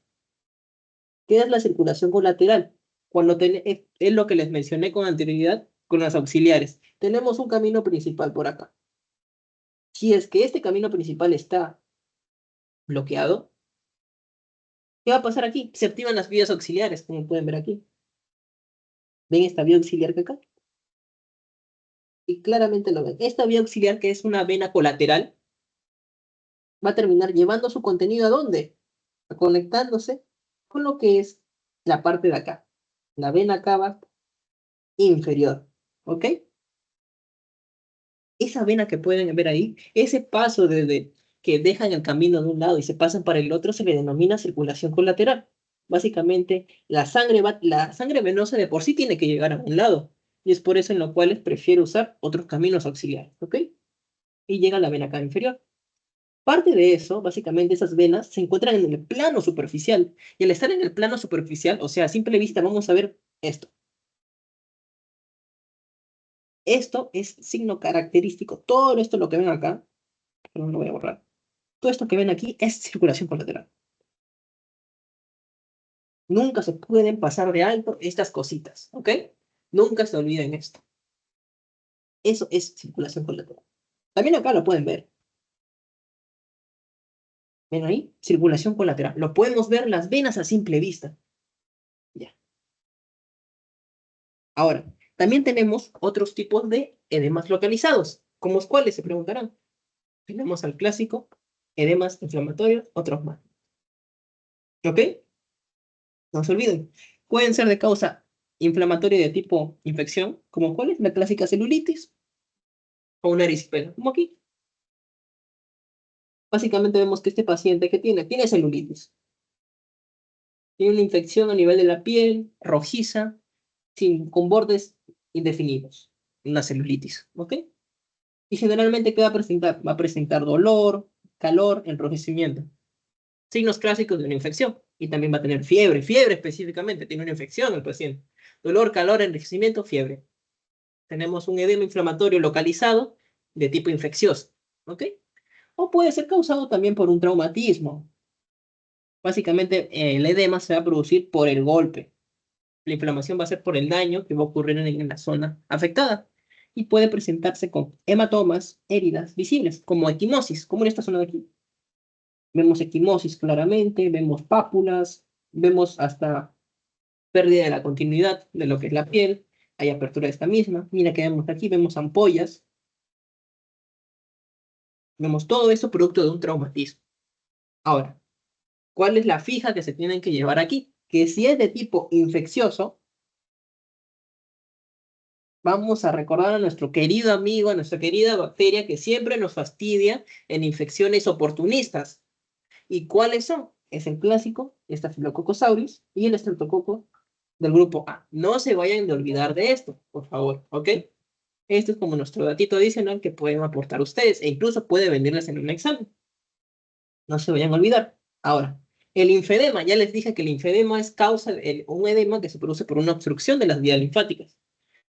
¿Qué es la circulación colateral? Es lo que les mencioné con anterioridad con las auxiliares. Tenemos un camino principal por acá. Si es que este camino principal está bloqueado, ¿qué va a pasar aquí? Se activan las vías auxiliares, como pueden ver aquí. ¿Ven esta vía auxiliar que acá? Y claramente lo ven. Esta vía auxiliar, que es una vena colateral, va a terminar llevando su contenido ¿a dónde? Conectándose con lo que es la parte de acá, la vena cava inferior, ¿ok? Esa vena que pueden ver ahí, ese paso desde que dejan el camino de un lado y se pasan para el otro, se le denomina circulación colateral. Básicamente, la sangre venosa de por sí tiene que llegar a un lado, y es por eso en lo cual prefiero usar otros caminos auxiliares, ¿ok? Y llega a la vena cava inferior. Parte de eso, básicamente, esas venas se encuentran en el plano superficial. Y al estar en el plano superficial, o sea, a simple vista, vamos a ver esto. Esto es signo característico. Todo esto, lo que ven acá, pero no lo voy a borrar. Todo esto que ven aquí es circulación colateral. Nunca se pueden pasar de alto estas cositas, ¿ok? Nunca se olviden esto. Eso es circulación colateral. También acá lo pueden ver. ¿Ven ahí? Circulación colateral. Lo podemos ver las venas a simple vista. Ya. Ahora, también tenemos otros tipos de edemas localizados, como los cuales se preguntarán. Tenemos al clásico, edemas inflamatorios, otros más. ¿Ok? No se olviden. Pueden ser de causa inflamatoria de tipo infección, como cuál es la clásica celulitis o una erisipela, como aquí. Básicamente vemos que este paciente que tiene celulitis. Tiene una infección a nivel de la piel, rojiza, con bordes indefinidos. Una celulitis, ¿ok? Y generalmente, ¿qué va a presentar? Va a presentar dolor, calor, enrojecimiento. Signos clásicos de una infección. Y también va a tener fiebre, fiebre específicamente, tiene una infección el paciente. Dolor, calor, enrojecimiento, fiebre. Tenemos un edema inflamatorio localizado de tipo infeccioso, ¿ok? O puede ser causado también por un traumatismo. Básicamente, el edema se va a producir por el golpe. La inflamación va a ser por el daño que va a ocurrir en la zona afectada. Y puede presentarse con hematomas, heridas visibles, como equimosis, como en esta zona de aquí. Vemos equimosis claramente, vemos pápulas, vemos hasta pérdida de la continuidad de lo que es la piel, hay apertura de esta misma. Mira que vemos aquí, vemos ampollas, vemos todo eso producto de un traumatismo. Ahora, ¿cuál es la fija que se tienen que llevar aquí? Que si es de tipo infeccioso, vamos a recordar a nuestro querido amigo, a nuestra querida bacteria que siempre nos fastidia en infecciones oportunistas. ¿Y cuáles son? Es el clásico, Staphylococcus aureus y el estreptococo del grupo A. No se vayan de olvidar de esto, por favor, ¿ok? Esto es como nuestro datito adicional que pueden aportar ustedes e incluso puede venderles en un examen. No se vayan a olvidar. Ahora, el linfedema, ya les dije que el linfedema es causa de un edema que se produce por una obstrucción de las vías linfáticas.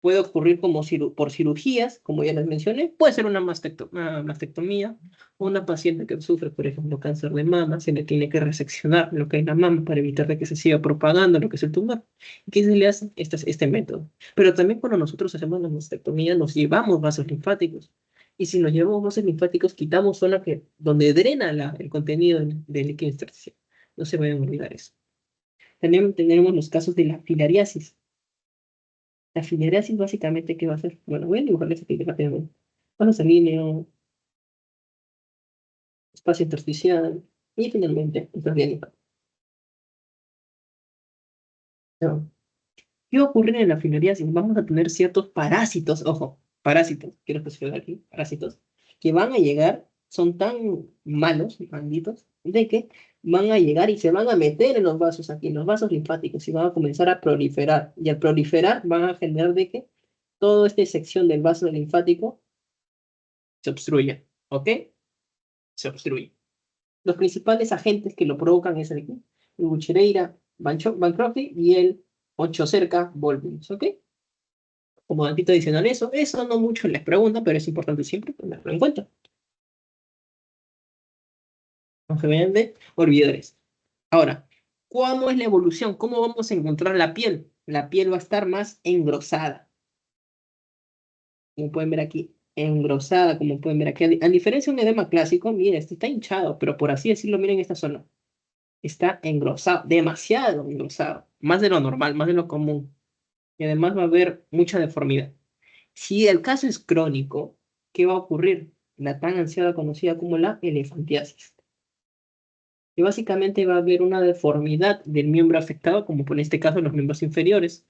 Puede ocurrir como por cirugías, como ya les mencioné, puede ser una mastectomía, o una paciente que sufre, por ejemplo, cáncer de mama, se le tiene que reseccionar lo que hay en la mama para evitar de que se siga propagando lo que es el tumor. ¿Qué se le hace? Este método. Pero también cuando nosotros hacemos la mastectomía, nos llevamos vasos linfáticos. Y si nos llevamos vasos linfáticos, quitamos zona donde drena el contenido del líquido intersticial. No se vayan a olvidar eso. También tenemos los casos de la filariasis. La filariasis básicamente, ¿qué va a hacer? Bueno, voy a dibujarles aquí rápidamente. Vaso sanguíneo, espacio intersticial y finalmente nuestra vía linfática. ¿No? ¿Qué va a ocurrir en la filariasis? Vamos a tener ciertos parásitos, ojo, parásitos, quiero especificar aquí, parásitos, que van a llegar, son tan malos, malditos, de que van a llegar y se van a meter en los vasos aquí, en los vasos linfáticos, y van a comenzar a proliferar. Y al proliferar van a generar de que toda esta sección del vaso linfático se obstruye, ¿ok? Se obstruye. Los principales agentes que lo provocan es el Buchereira Bancroft y el Onchocerca volvens, ¿ok? como datito adicional eso no mucho les pregunta, pero es importante siempre tenerlo en cuenta. Obviamente, olvidadores. Ahora, ¿cómo es la evolución? ¿Cómo vamos a encontrar la piel? La piel va a estar más engrosada. Como pueden ver aquí, engrosada, como pueden ver aquí. A diferencia de un edema clásico, miren, este está hinchado, pero por así decirlo, miren esta zona. Está engrosado, demasiado engrosado. Más de lo normal, más de lo común. Y además va a haber mucha deformidad. Si el caso es crónico, ¿qué va a ocurrir? La tan ansiada conocida como la elefantiasis. Y básicamente va a haber una deformidad del miembro afectado, como por este caso los miembros inferiores,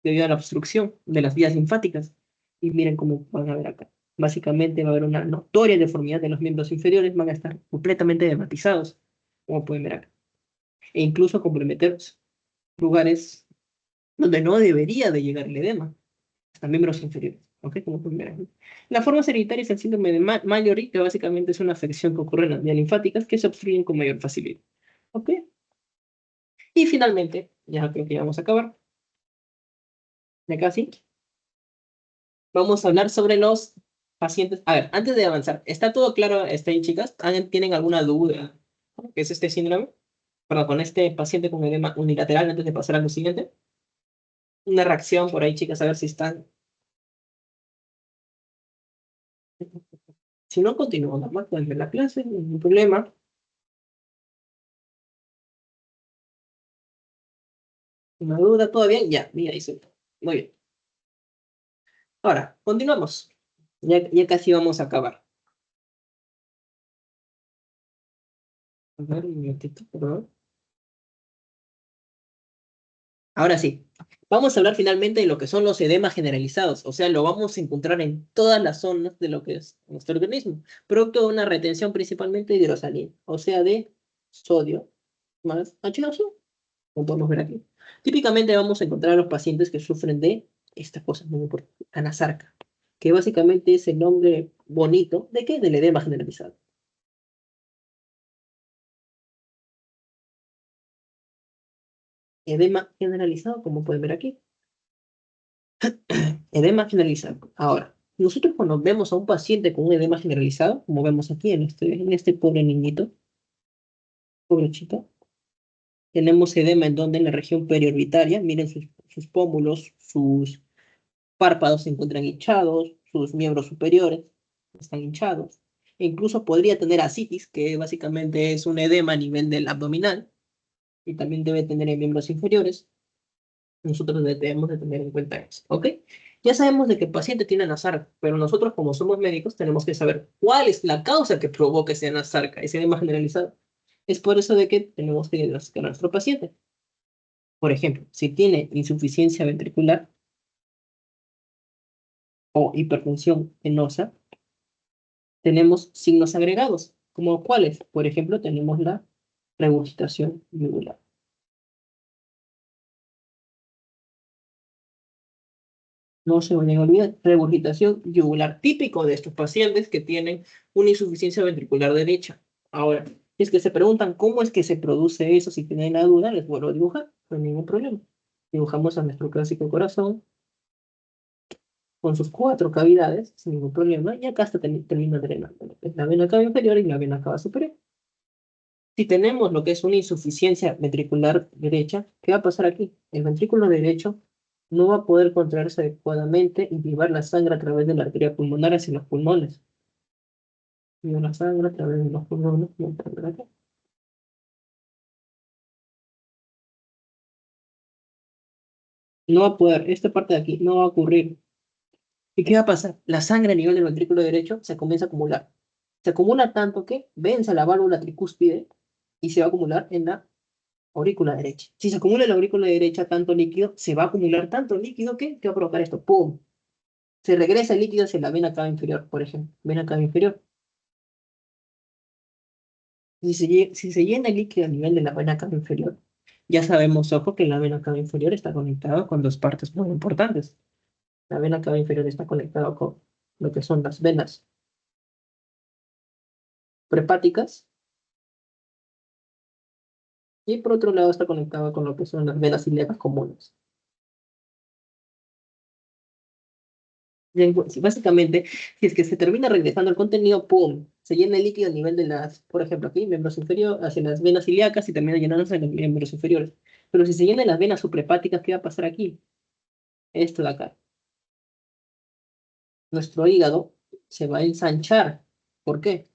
debido a la obstrucción de las vías linfáticas. Y miren cómo van a ver acá. Básicamente va a haber una notoria deformidad de los miembros inferiores, van a estar completamente dematizados, como pueden ver acá. E incluso comprometer lugares donde no debería de llegar el edema, hasta miembros inferiores. ¿Ok? Como pueden ver aquí. La forma hereditaria es el síndrome de Mallory, que básicamente es una afección que ocurre en las vías linfáticas que se obstruyen con mayor facilidad. ¿Ok? Y finalmente, ya creo que ya vamos a acabar, ya casi, vamos a hablar sobre los pacientes. A ver, antes de avanzar, ¿está todo claro, chicas? ¿Tienen alguna duda? ¿Qué es este síndrome? Perdón, con este paciente con edema unilateral, antes de pasar a lo siguiente. Una reacción por ahí, chicas, a ver si están. Si no, continúo normal, pueden ver la clase, ningún problema. ¿Una duda? ¿Todo bien? Ya, mira, dice. Muy bien. Ahora, continuamos. Ya casi vamos a acabar. A ver, un minutito, por favor. Ahora sí, vamos a hablar finalmente de lo que son los edemas generalizados, o sea, lo vamos a encontrar en todas las zonas de lo que es nuestro organismo, producto de una retención principalmente de hidrosalina, o sea, de sodio más H2O, como podemos ver aquí. Típicamente vamos a encontrar a los pacientes que sufren de estas cosas muy importantes, anasarca, que básicamente es el nombre bonito de qué? Del edema generalizado. Edema generalizado, como pueden ver aquí. Edema generalizado. Ahora, nosotros cuando vemos a un paciente con un edema generalizado, como vemos aquí en este pobre niñito, pobre chico, tenemos edema en donde en la región periorbitaria, miren sus pómulos, sus párpados se encuentran hinchados, sus miembros superiores están hinchados. E incluso podría tener ascitis, que básicamente es un edema a nivel del abdominal, y también debe tener en miembros inferiores. Nosotros debemos de tener en cuenta eso, ¿ok? Ya sabemos de que el paciente tiene anasarca, pero nosotros como somos médicos tenemos que saber cuál es la causa que provoca ese anasarca, ese edema generalizado. Es por eso de que tenemos que diagnosticar a nuestro paciente. Por ejemplo, si tiene insuficiencia ventricular o hipertensión venosa, tenemos signos agregados, como cuáles. Por ejemplo, tenemos la regurgitación yugular. No se vayan a olvidar, regurgitación yugular, típico de estos pacientes que tienen una insuficiencia ventricular derecha. Ahora, si es que se preguntan cómo es que se produce eso, si tienen la duda, les vuelvo a dibujar, no hay ningún problema. Dibujamos a nuestro clásico corazón con sus 4 cavidades, sin ningún problema, y acá termina drenando lo que es la vena cava inferior y la vena cava superior. Si tenemos lo que es una insuficiencia ventricular derecha, ¿qué va a pasar aquí? El ventrículo derecho no va a poder contraerse adecuadamente y llevar la sangre a través de la arteria pulmonar hacia los pulmones. Lleva la sangre a través de los pulmones. No va a poder, esta parte de aquí no va a ocurrir. ¿Y qué va a pasar? La sangre a nivel del ventrículo derecho se comienza a acumular. Se acumula tanto que vence la válvula tricúspide y se va a acumular en la aurícula derecha. Si se acumula en la aurícula derecha tanto líquido, se va a acumular tanto líquido que, ¿qué va a provocar esto? ¡Pum! Se regresa el líquido hacia la vena cava inferior, por ejemplo. Vena cava inferior. Si se llena el líquido a nivel de la vena cava inferior, ya sabemos, ojo, que la vena cava inferior está conectada con dos partes muy importantes. La vena cava inferior está conectada con lo que son las venas prehepáticas y por otro lado está conectada con lo que son las venas ilíacas comunes. Básicamente, si es que se termina regresando el contenido, ¡pum! Se llena el líquido a nivel de las, por ejemplo, aquí, miembros inferiores, hacia las venas ilíacas y termina llenándose en los miembros inferiores. Pero si se llena en las venas suprahepáticas, ¿qué va a pasar aquí? Esto de acá. Nuestro hígado se va a ensanchar. ¿Por qué?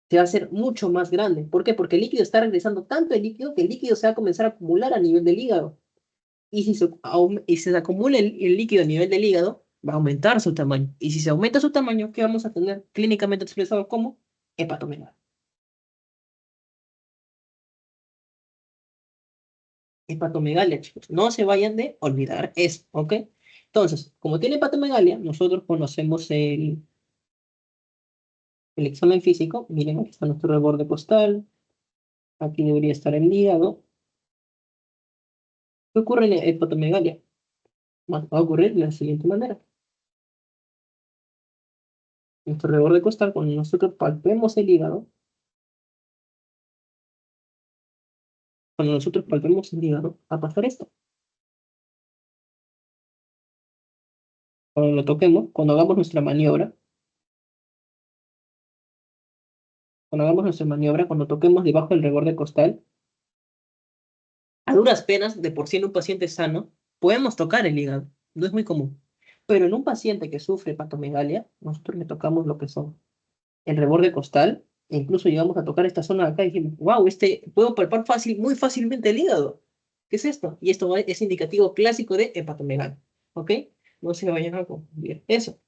Se va a hacer mucho más grande. ¿Por qué? Porque el líquido está regresando tanto el líquido que el líquido se va a comenzar a acumular a nivel del hígado. Y si se acumula el líquido a nivel del hígado, va a aumentar su tamaño. Y si se aumenta su tamaño, ¿qué vamos a tener clínicamente expresado como hepatomegalia? Hepatomegalia, chicos. No se vayan de olvidar eso, ¿ok? Entonces, como tiene hepatomegalia, nosotros conocemos el examen físico. Miren, aquí está nuestro reborde costal. Aquí debería estar el hígado. ¿Qué ocurre en la hepatomegalia? Bueno, va a ocurrir de la siguiente manera. Nuestro reborde costal, cuando nosotros palpemos el hígado, va a pasar esto. Cuando lo toquemos, cuando toquemos debajo del reborde costal, a duras penas, de por sí en un paciente sano, podemos tocar el hígado. No es muy común. Pero en un paciente que sufre hepatomegalia, nosotros le tocamos lo que son el reborde costal, e incluso llegamos a tocar esta zona de acá y dijimos, wow, puedo palpar muy fácilmente el hígado. ¿Qué es esto? Y esto es indicativo clásico de hepatomegalia. ¿Ok? No se vayan a confundir. Eso,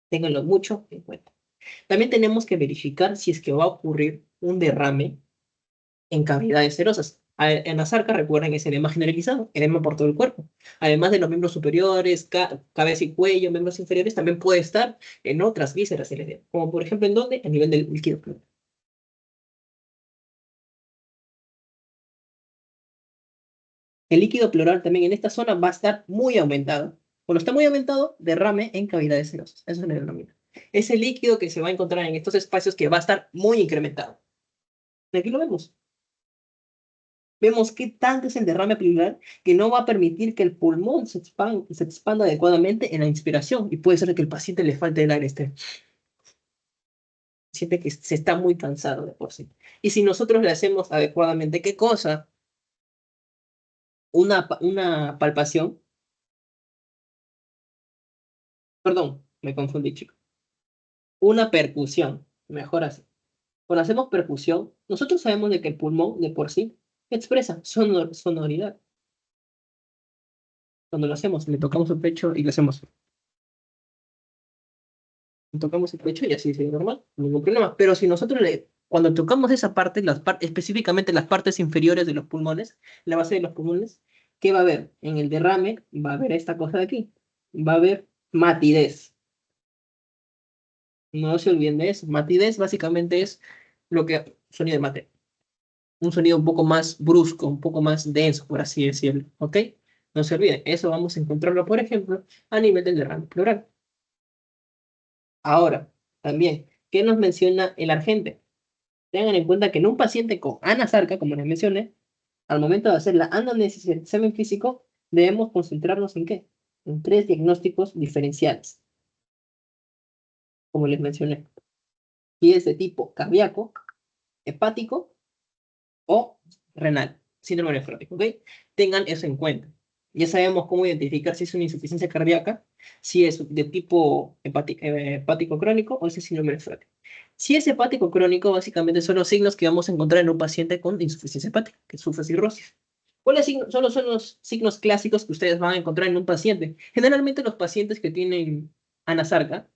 ténganlo mucho en cuenta. También tenemos que verificar si es que va a ocurrir un derrame en cavidades serosas. En la sarca, recuerden, es edema generalizado, edema por todo el cuerpo. Además de los miembros superiores, cabeza y cuello, miembros inferiores, también puede estar en otras vísceras el edema. Como por ejemplo, ¿en dónde? A nivel del líquido pleural. El líquido pleural también en esta zona va a estar muy aumentado. Cuando está muy aumentado, derrame en cavidades serosas. Eso se le denomina. Es el líquido que se va a encontrar en estos espacios que va a estar muy incrementado. Aquí lo vemos. Vemos qué tanto es el derrame pleural que no va a permitir que el pulmón se expanda adecuadamente en la inspiración y puede ser que el paciente le falte el aire, siente que se está muy cansado de por sí. Y si nosotros le hacemos adecuadamente, ¿qué cosa? Una palpación, perdón, me confundí, chico. Una percusión, mejor así. Cuando hacemos percusión, nosotros sabemos de que el pulmón de por sí expresa sonoridad. Cuando lo hacemos, le tocamos el pecho y le hacemos. Tocamos el pecho y así sería normal, ningún problema. Pero si nosotros cuando tocamos esa parte, específicamente las partes inferiores de los pulmones, la base de los pulmones, ¿qué va a haber? En el derrame va a haber esta cosa de aquí, va a haber matidez. No se olviden de eso. Matidez básicamente es lo que sonido de mate, un sonido un poco más brusco, un poco más denso, por así decirlo, ¿ok? No se olviden, eso vamos a encontrarlo, por ejemplo, a nivel del derrame pleural. Ahora, también, ¿qué nos menciona el argente? Tengan en cuenta que en un paciente con anasarca, como les mencioné, al momento de hacer la anamnesis y el examen físico, debemos concentrarnos en qué? En tres diagnósticos diferenciales, como les mencioné. Y es de tipo cardíaco, hepático o renal, síndrome nefrótico, ¿ok? Tengan eso en cuenta. Ya sabemos cómo identificar si es una insuficiencia cardíaca, si es de tipo hepático crónico o si es síndrome nefrótico. Si es hepático crónico, básicamente son los signos que vamos a encontrar en un paciente con insuficiencia hepática, que sufre cirrosis. ¿Cuáles son los signos clásicos que ustedes van a encontrar en un paciente? Generalmente los pacientes que tienen anasarca,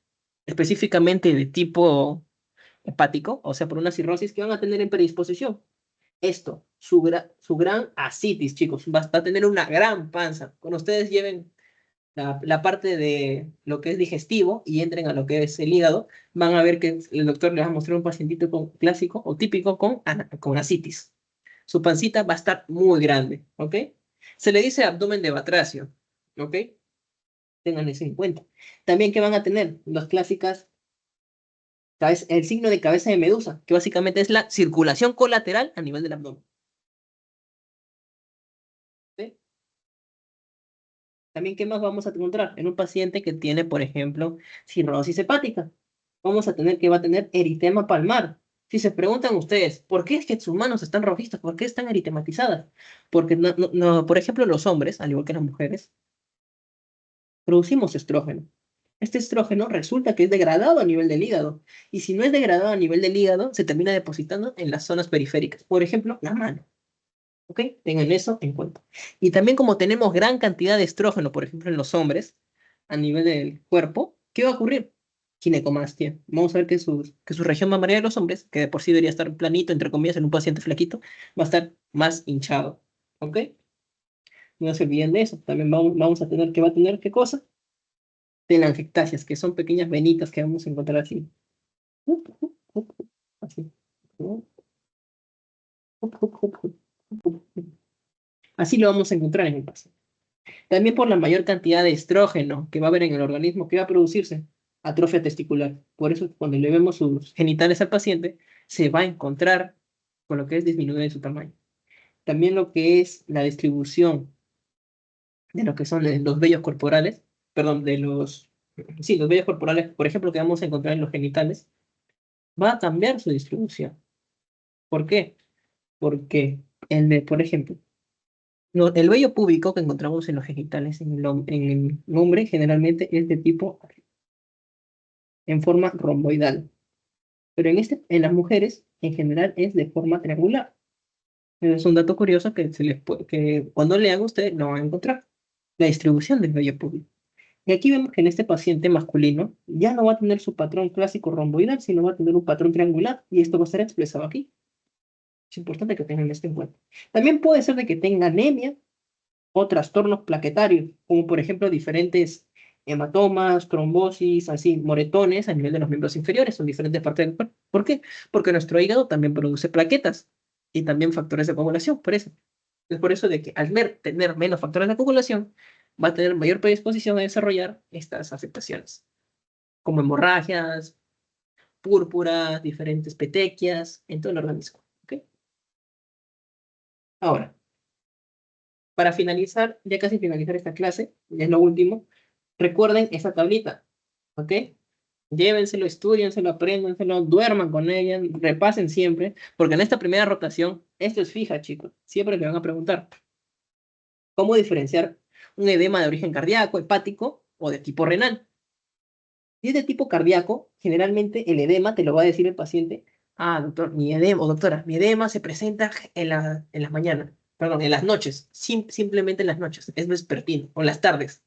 específicamente de tipo hepático, o sea, por una cirrosis, que van a tener en predisposición esto, su gran asitis, chicos, va a tener una gran panza. Cuando ustedes lleven la parte de lo que es digestivo y entren a lo que es el hígado, van a ver que el doctor les va a mostrar un pacientito clásico o típico con asitis. Su pancita va a estar muy grande, ¿ok? Se le dice abdomen de batracio, ¿ok? Tengan eso en cuenta. También que van a tener las clásicas, el signo de cabeza de medusa, que básicamente es la circulación colateral a nivel del abdomen. ¿Sí? También, ¿qué más vamos a encontrar? En un paciente que tiene, por ejemplo, cirrosis hepática. Vamos a tener que va a tener eritema palmar. Si se preguntan ustedes, ¿por qué es que sus manos están rojizas? ¿Por qué están eritematizadas? Porque, por ejemplo, los hombres, al igual que las mujeres, producimos estrógeno. Este estrógeno resulta que es degradado a nivel del hígado. Y si no es degradado a nivel del hígado, se termina depositando en las zonas periféricas. Por ejemplo, la mano. ¿Ok? Tengan eso en cuenta. Y también como tenemos gran cantidad de estrógeno, por ejemplo, en los hombres, a nivel del cuerpo, ¿qué va a ocurrir? Ginecomastia. Vamos a ver que su región mamaria de los hombres, que de por sí debería estar planito, entre comillas, en un paciente flaquito, va a estar más hinchado. ¿Ok? No se olviden de eso. También vamos a tener que va a tener, ¿qué cosa? Telangiectasias, que son pequeñas venitas que vamos a encontrar así. Así. Así lo vamos a encontrar en el paciente. También por la mayor cantidad de estrógeno que va a haber en el organismo que va a producirse, atrofia testicular. Por eso, cuando le vemos sus genitales al paciente, se va a encontrar con lo que es disminuir en su tamaño. También lo que es la distribución de lo que son los vellos corporales, perdón, sí, los vellos corporales, por ejemplo, que vamos a encontrar en los genitales, va a cambiar su distribución. ¿Por qué? Porque por ejemplo, el vello púbico que encontramos en los genitales en el hombre generalmente es de tipo en forma romboidal, pero en las mujeres en general es de forma triangular. Es un dato curioso que cuando lean ustedes lo van a encontrar, la distribución del vello púbico. Y aquí vemos que en este paciente masculino ya no va a tener su patrón clásico romboidal, sino va a tener un patrón triangular, y esto va a ser expresado aquí. Es importante que tengan esto en cuenta. También puede ser de que tenga anemia o trastornos plaquetarios, como por ejemplo diferentes hematomas, trombosis, así, moretones a nivel de los miembros inferiores, son diferentes partes del cuerpo. ¿Por qué? Porque nuestro hígado también produce plaquetas y también factores de coagulación, por eso. Es por eso de que al tener menos factores de coagulación, va a tener mayor predisposición a desarrollar estas afectaciones, como hemorragias, púrpuras, diferentes petequias en todo el organismo. ¿Ok? Ahora, para finalizar, ya casi finalizar esta clase, ya es lo último, recuerden esta tablita, ¿ok? Llévenselo, estudienselo, apréndanselo, duerman con ella, repasen siempre, porque en esta primera rotación, esto es fija, chicos, siempre le van a preguntar, ¿cómo diferenciar un edema de origen cardíaco, hepático o de tipo renal? Si es de tipo cardíaco, generalmente el edema te lo va a decir el paciente, ah, doctor, mi edema, o doctora, mi edema se presenta en las mañanas, perdón, en las noches, simplemente en las noches, es vespertino, o en las tardes,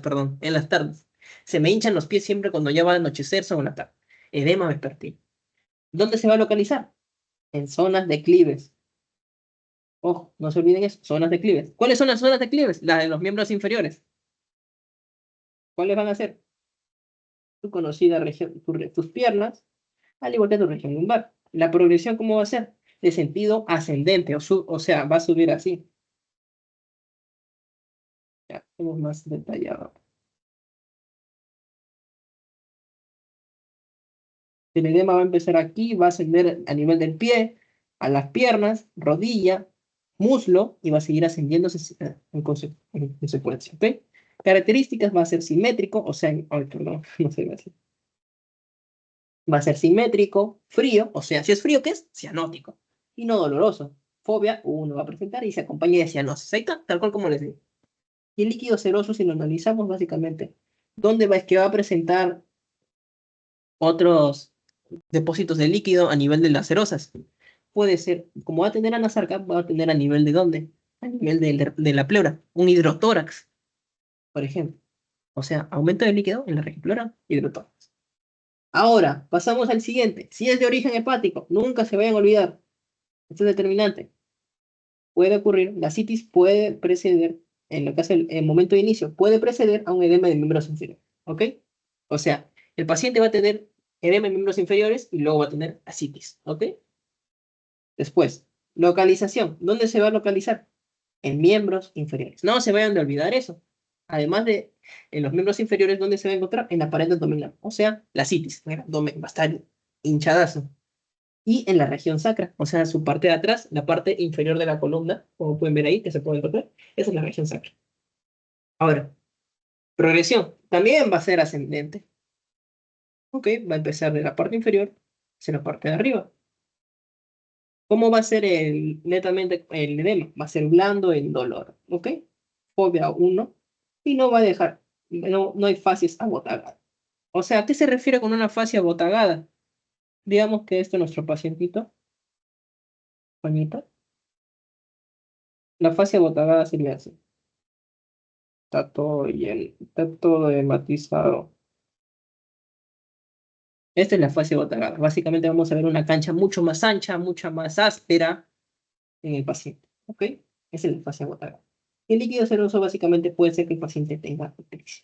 perdón, en las tardes. Se me hinchan los pies siempre cuando ya va a anochecer, son la tarde. Edema vespertino. ¿Dónde se va a localizar? En zonas declives. Ojo, no se olviden eso, zonas declives. ¿Cuáles son las zonas declives? Las de los miembros inferiores. ¿Cuáles van a ser? Tu conocida región, tus piernas, al igual que tu región lumbar. La progresión, ¿cómo va a ser? De sentido ascendente, o sea, va a subir así. Ya, tenemos más detallado. El edema va a empezar aquí, va a ascender a nivel del pie, a las piernas, rodilla, muslo, y va a seguir ascendiendo en consecuencia, ¿ok? Características, va a ser simétrico, o sea, ay, perdón, no sé, va a ser simétrico, frío, o sea, si es frío, ¿qué es? Cianótico, y no doloroso. Fobia, uno va a presentar y se acompaña de cianosis. Ahí está, tal cual como les digo. Y el líquido seroso, si lo analizamos básicamente, ¿dónde va? Es que va a presentar otros depósitos de líquido a nivel de las serosas. Puede ser, como va a tener anasarca, va a tener a nivel de dónde? A nivel de la pleura, un hidrotórax, por ejemplo. O sea, aumento de líquido en la región pleural, hidrotórax. Ahora, pasamos al siguiente. Si es de origen hepático, nunca se vayan a olvidar. Esto es determinante. Puede ocurrir, la citis puede preceder, en lo que hace el momento de inicio, puede preceder a un edema de miembros inferiores. ¿Ok? O sea, el paciente va a tener edema en miembros inferiores y luego va a tener ascitis. ¿Ok? Después, localización. ¿Dónde se va a localizar? En miembros inferiores. No se vayan de olvidar eso. Además de en los miembros inferiores, ¿dónde se va a encontrar? En la pared abdominal. O sea, la citis. El abdomen va a estar hinchadazo. Y en la región sacra, o sea, su parte de atrás, la parte inferior de la columna, como pueden ver ahí, que se puede encontrar, esa es la región sacra. Ahora, progresión también va a ser ascendente. Ok, va a empezar de la parte inferior hacia la parte de arriba. ¿Cómo va a ser netamente el edema? Va a ser blando en dolor. Ok, fobia 1 y no va a dejar, no hay fases abotagadas. O sea, ¿a qué se refiere con una fase abotagada? Digamos que este es nuestro pacientito, Juanita. La fase abotagada sería así. Está todo lleno, está todo matizado. Esta es la fase abotagada. Básicamente vamos a ver una cancha mucho más ancha, mucha más áspera en el paciente. ¿Ok? Esa es la fase abotagada. El líquido seroso básicamente puede ser que el paciente tenga ictericia.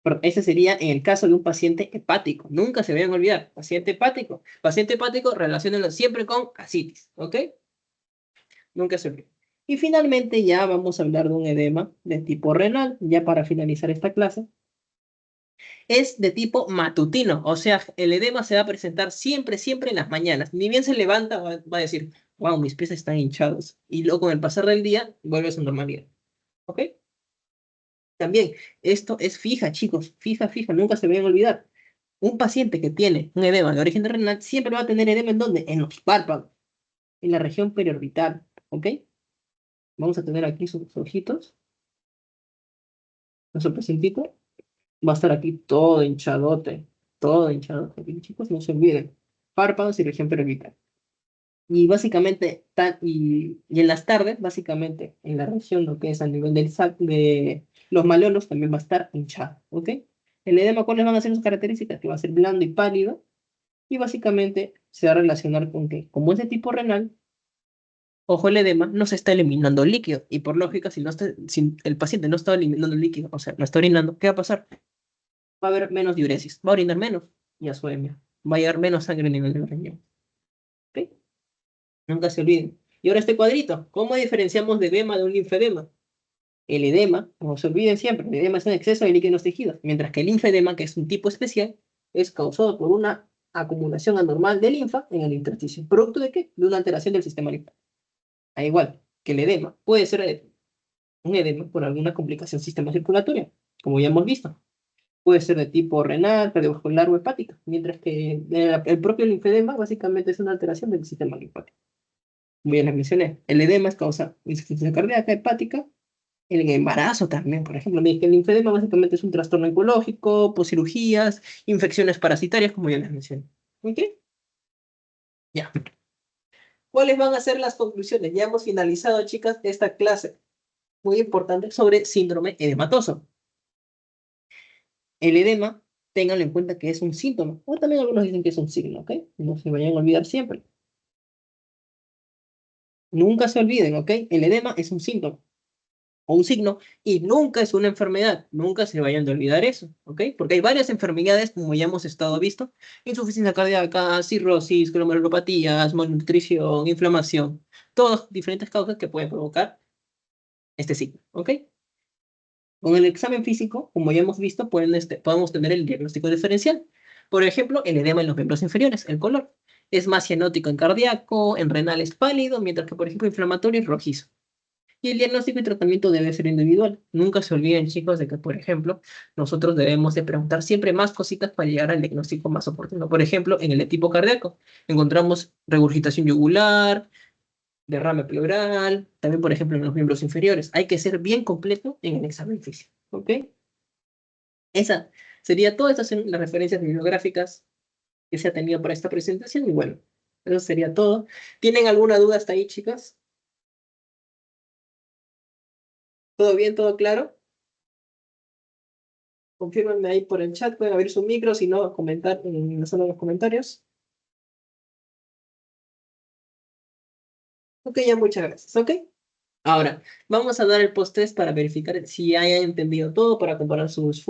Pero ese sería en el caso de un paciente hepático. Nunca se vayan a olvidar. Paciente hepático. Paciente hepático, relaciónenlo siempre con ascitis. ¿Ok? Nunca se olviden. Y finalmente ya vamos a hablar de un edema de tipo renal, ya para finalizar esta clase. Es de tipo matutino, o sea, el edema se va a presentar siempre, siempre en las mañanas. Ni bien se levanta, va a decir, wow, mis pies están hinchados. Y luego con el pasar del día, vuelve a su normalidad. ¿Ok? También, esto es fija, chicos, fija, fija, nunca se vayan a olvidar. Un paciente que tiene un edema de origen renal siempre va a tener edema ¿en dónde? En los párpados, en la región periorbital. ¿Ok? Vamos a tener aquí sus ojitos, nuestro pacientito. Va a estar aquí todo hinchadote. Bien, chicos, no se olviden. Párpados y región periorbital. Y básicamente, y en las tardes, básicamente, en la región, lo que es a nivel de los maleolos, también va a estar hinchado, ¿ok? El edema, ¿cuáles van a ser sus características? Que va a ser blando y pálido, y básicamente se va a relacionar con que, como es de tipo renal, ojo, el edema no se está eliminando líquido, y por lógica, si el paciente no está eliminando líquido, o sea, no está orinando, ¿qué va a pasar? Va a haber menos diuresis, va a orinar menos y azoemia, va a llegar menos sangre a nivel del riñón. ¿Ok? Nunca se olviden. Y ahora este cuadrito, ¿cómo diferenciamos de edema de un linfedema? El edema, no se olviden siempre, el edema es un exceso de líquido en los tejidos, mientras que el linfedema, que es un tipo especial, es causado por una acumulación anormal de linfa en el intersticio. ¿Producto de qué? De una alteración del sistema linfático. Al igual que el edema puede ser un edema por alguna complicación sistema circulatoria, como ya hemos visto. Puede ser de tipo renal, cardiovascular o hepática, mientras que el propio linfedema básicamente es una alteración del sistema linfático. Como ya les mencioné, el edema es causa de insuficiencia cardíaca, hepática, el embarazo también, por ejemplo. El linfedema básicamente es un trastorno oncológico, poscirugías, infecciones parasitarias, como ya les mencioné. ¿Ok? Ya. ¿Cuáles van a ser las conclusiones? Ya hemos finalizado, chicas, esta clase muy importante sobre síndrome edematoso. El edema, ténganlo en cuenta que es un síntoma, o también algunos dicen que es un signo, ¿ok? No se vayan a olvidar siempre. Nunca se olviden, ¿ok? El edema es un síntoma o un signo y nunca es una enfermedad. Nunca se vayan a olvidar eso, ¿ok? Porque hay varias enfermedades, como ya hemos estado visto, insuficiencia cardíaca, cirrosis, glomerulopatías, malnutrición, inflamación, todas diferentes causas que pueden provocar este signo, ¿ok? Con el examen físico, como ya hemos visto, podemos tener el diagnóstico diferencial. Por ejemplo, el edema en los miembros inferiores, el color. Es más cianótico en cardíaco, en renal es pálido, mientras que, por ejemplo, inflamatorio es rojizo. Y el diagnóstico y tratamiento debe ser individual. Nunca se olviden, chicos, de que, por ejemplo, nosotros debemos de preguntar siempre más cositas para llegar al diagnóstico más oportuno. Por ejemplo, en el tipo cardíaco encontramos regurgitación yugular, derrame pleural, también, por ejemplo, en los miembros inferiores. Hay que ser bien completo en el examen físico. ¿Ok? Esa sería todas estas son las referencias bibliográficas que se ha tenido para esta presentación. Y bueno, eso sería todo. ¿Tienen alguna duda hasta ahí, chicas? ¿Todo bien? ¿Todo claro? Confírmenme ahí por el chat, pueden abrir su micro, si no, comentar en la zona de los comentarios. Ok, ya muchas gracias, ok. Ahora, vamos a dar el post-test para verificar si hayan entendido todo, para comparar sus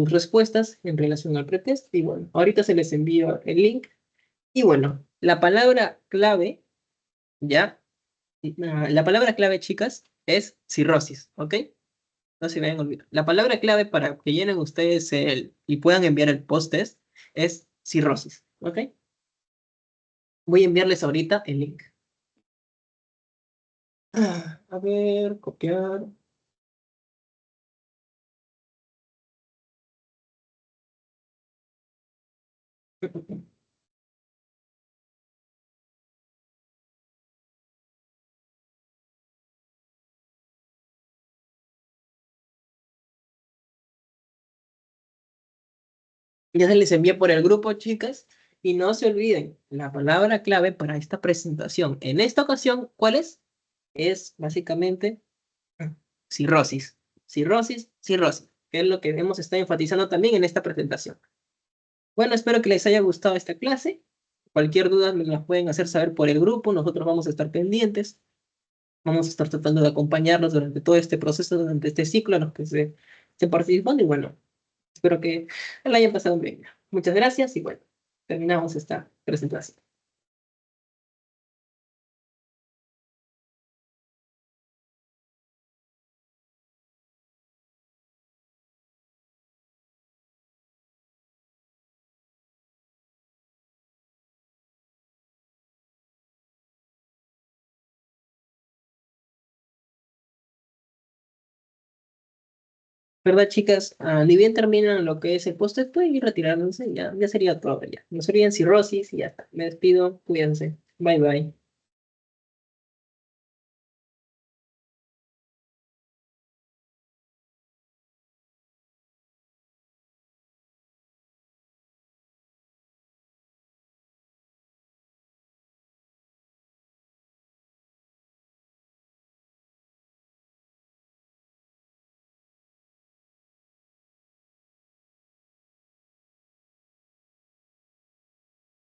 respuestas en relación al pretest. Y bueno, ahorita se les envío el link. Y bueno, la palabra clave, ¿ya? La palabra clave, chicas, es cirrosis, ¿ok? No se me vayan a olvidar. La palabra clave para que llenen ustedes y puedan enviar el post-test es cirrosis, ¿ok? Voy a enviarles ahorita el link. A ver, copiar. Ya se les envié por el grupo, chicas. Y no se olviden, la palabra clave para esta presentación en esta ocasión, ¿cuál es? Es básicamente cirrosis. Cirrosis, cirrosis, que es lo que hemos estado enfatizando también en esta presentación. Bueno, espero que les haya gustado esta clase. Cualquier duda me las pueden hacer saber por el grupo. Nosotros vamos a estar pendientes. Vamos a estar tratando de acompañarlos durante todo este proceso, durante este ciclo en los que se participan. Y bueno, espero que la hayan pasado bien. Muchas gracias y bueno, terminamos esta presentación. ¿Verdad, chicas? Ni bien terminan lo que es el post pueden ir retirándose, ya sería todo ya. No se olviden cirrosis y ya está. Me despido, cuídense. Bye bye.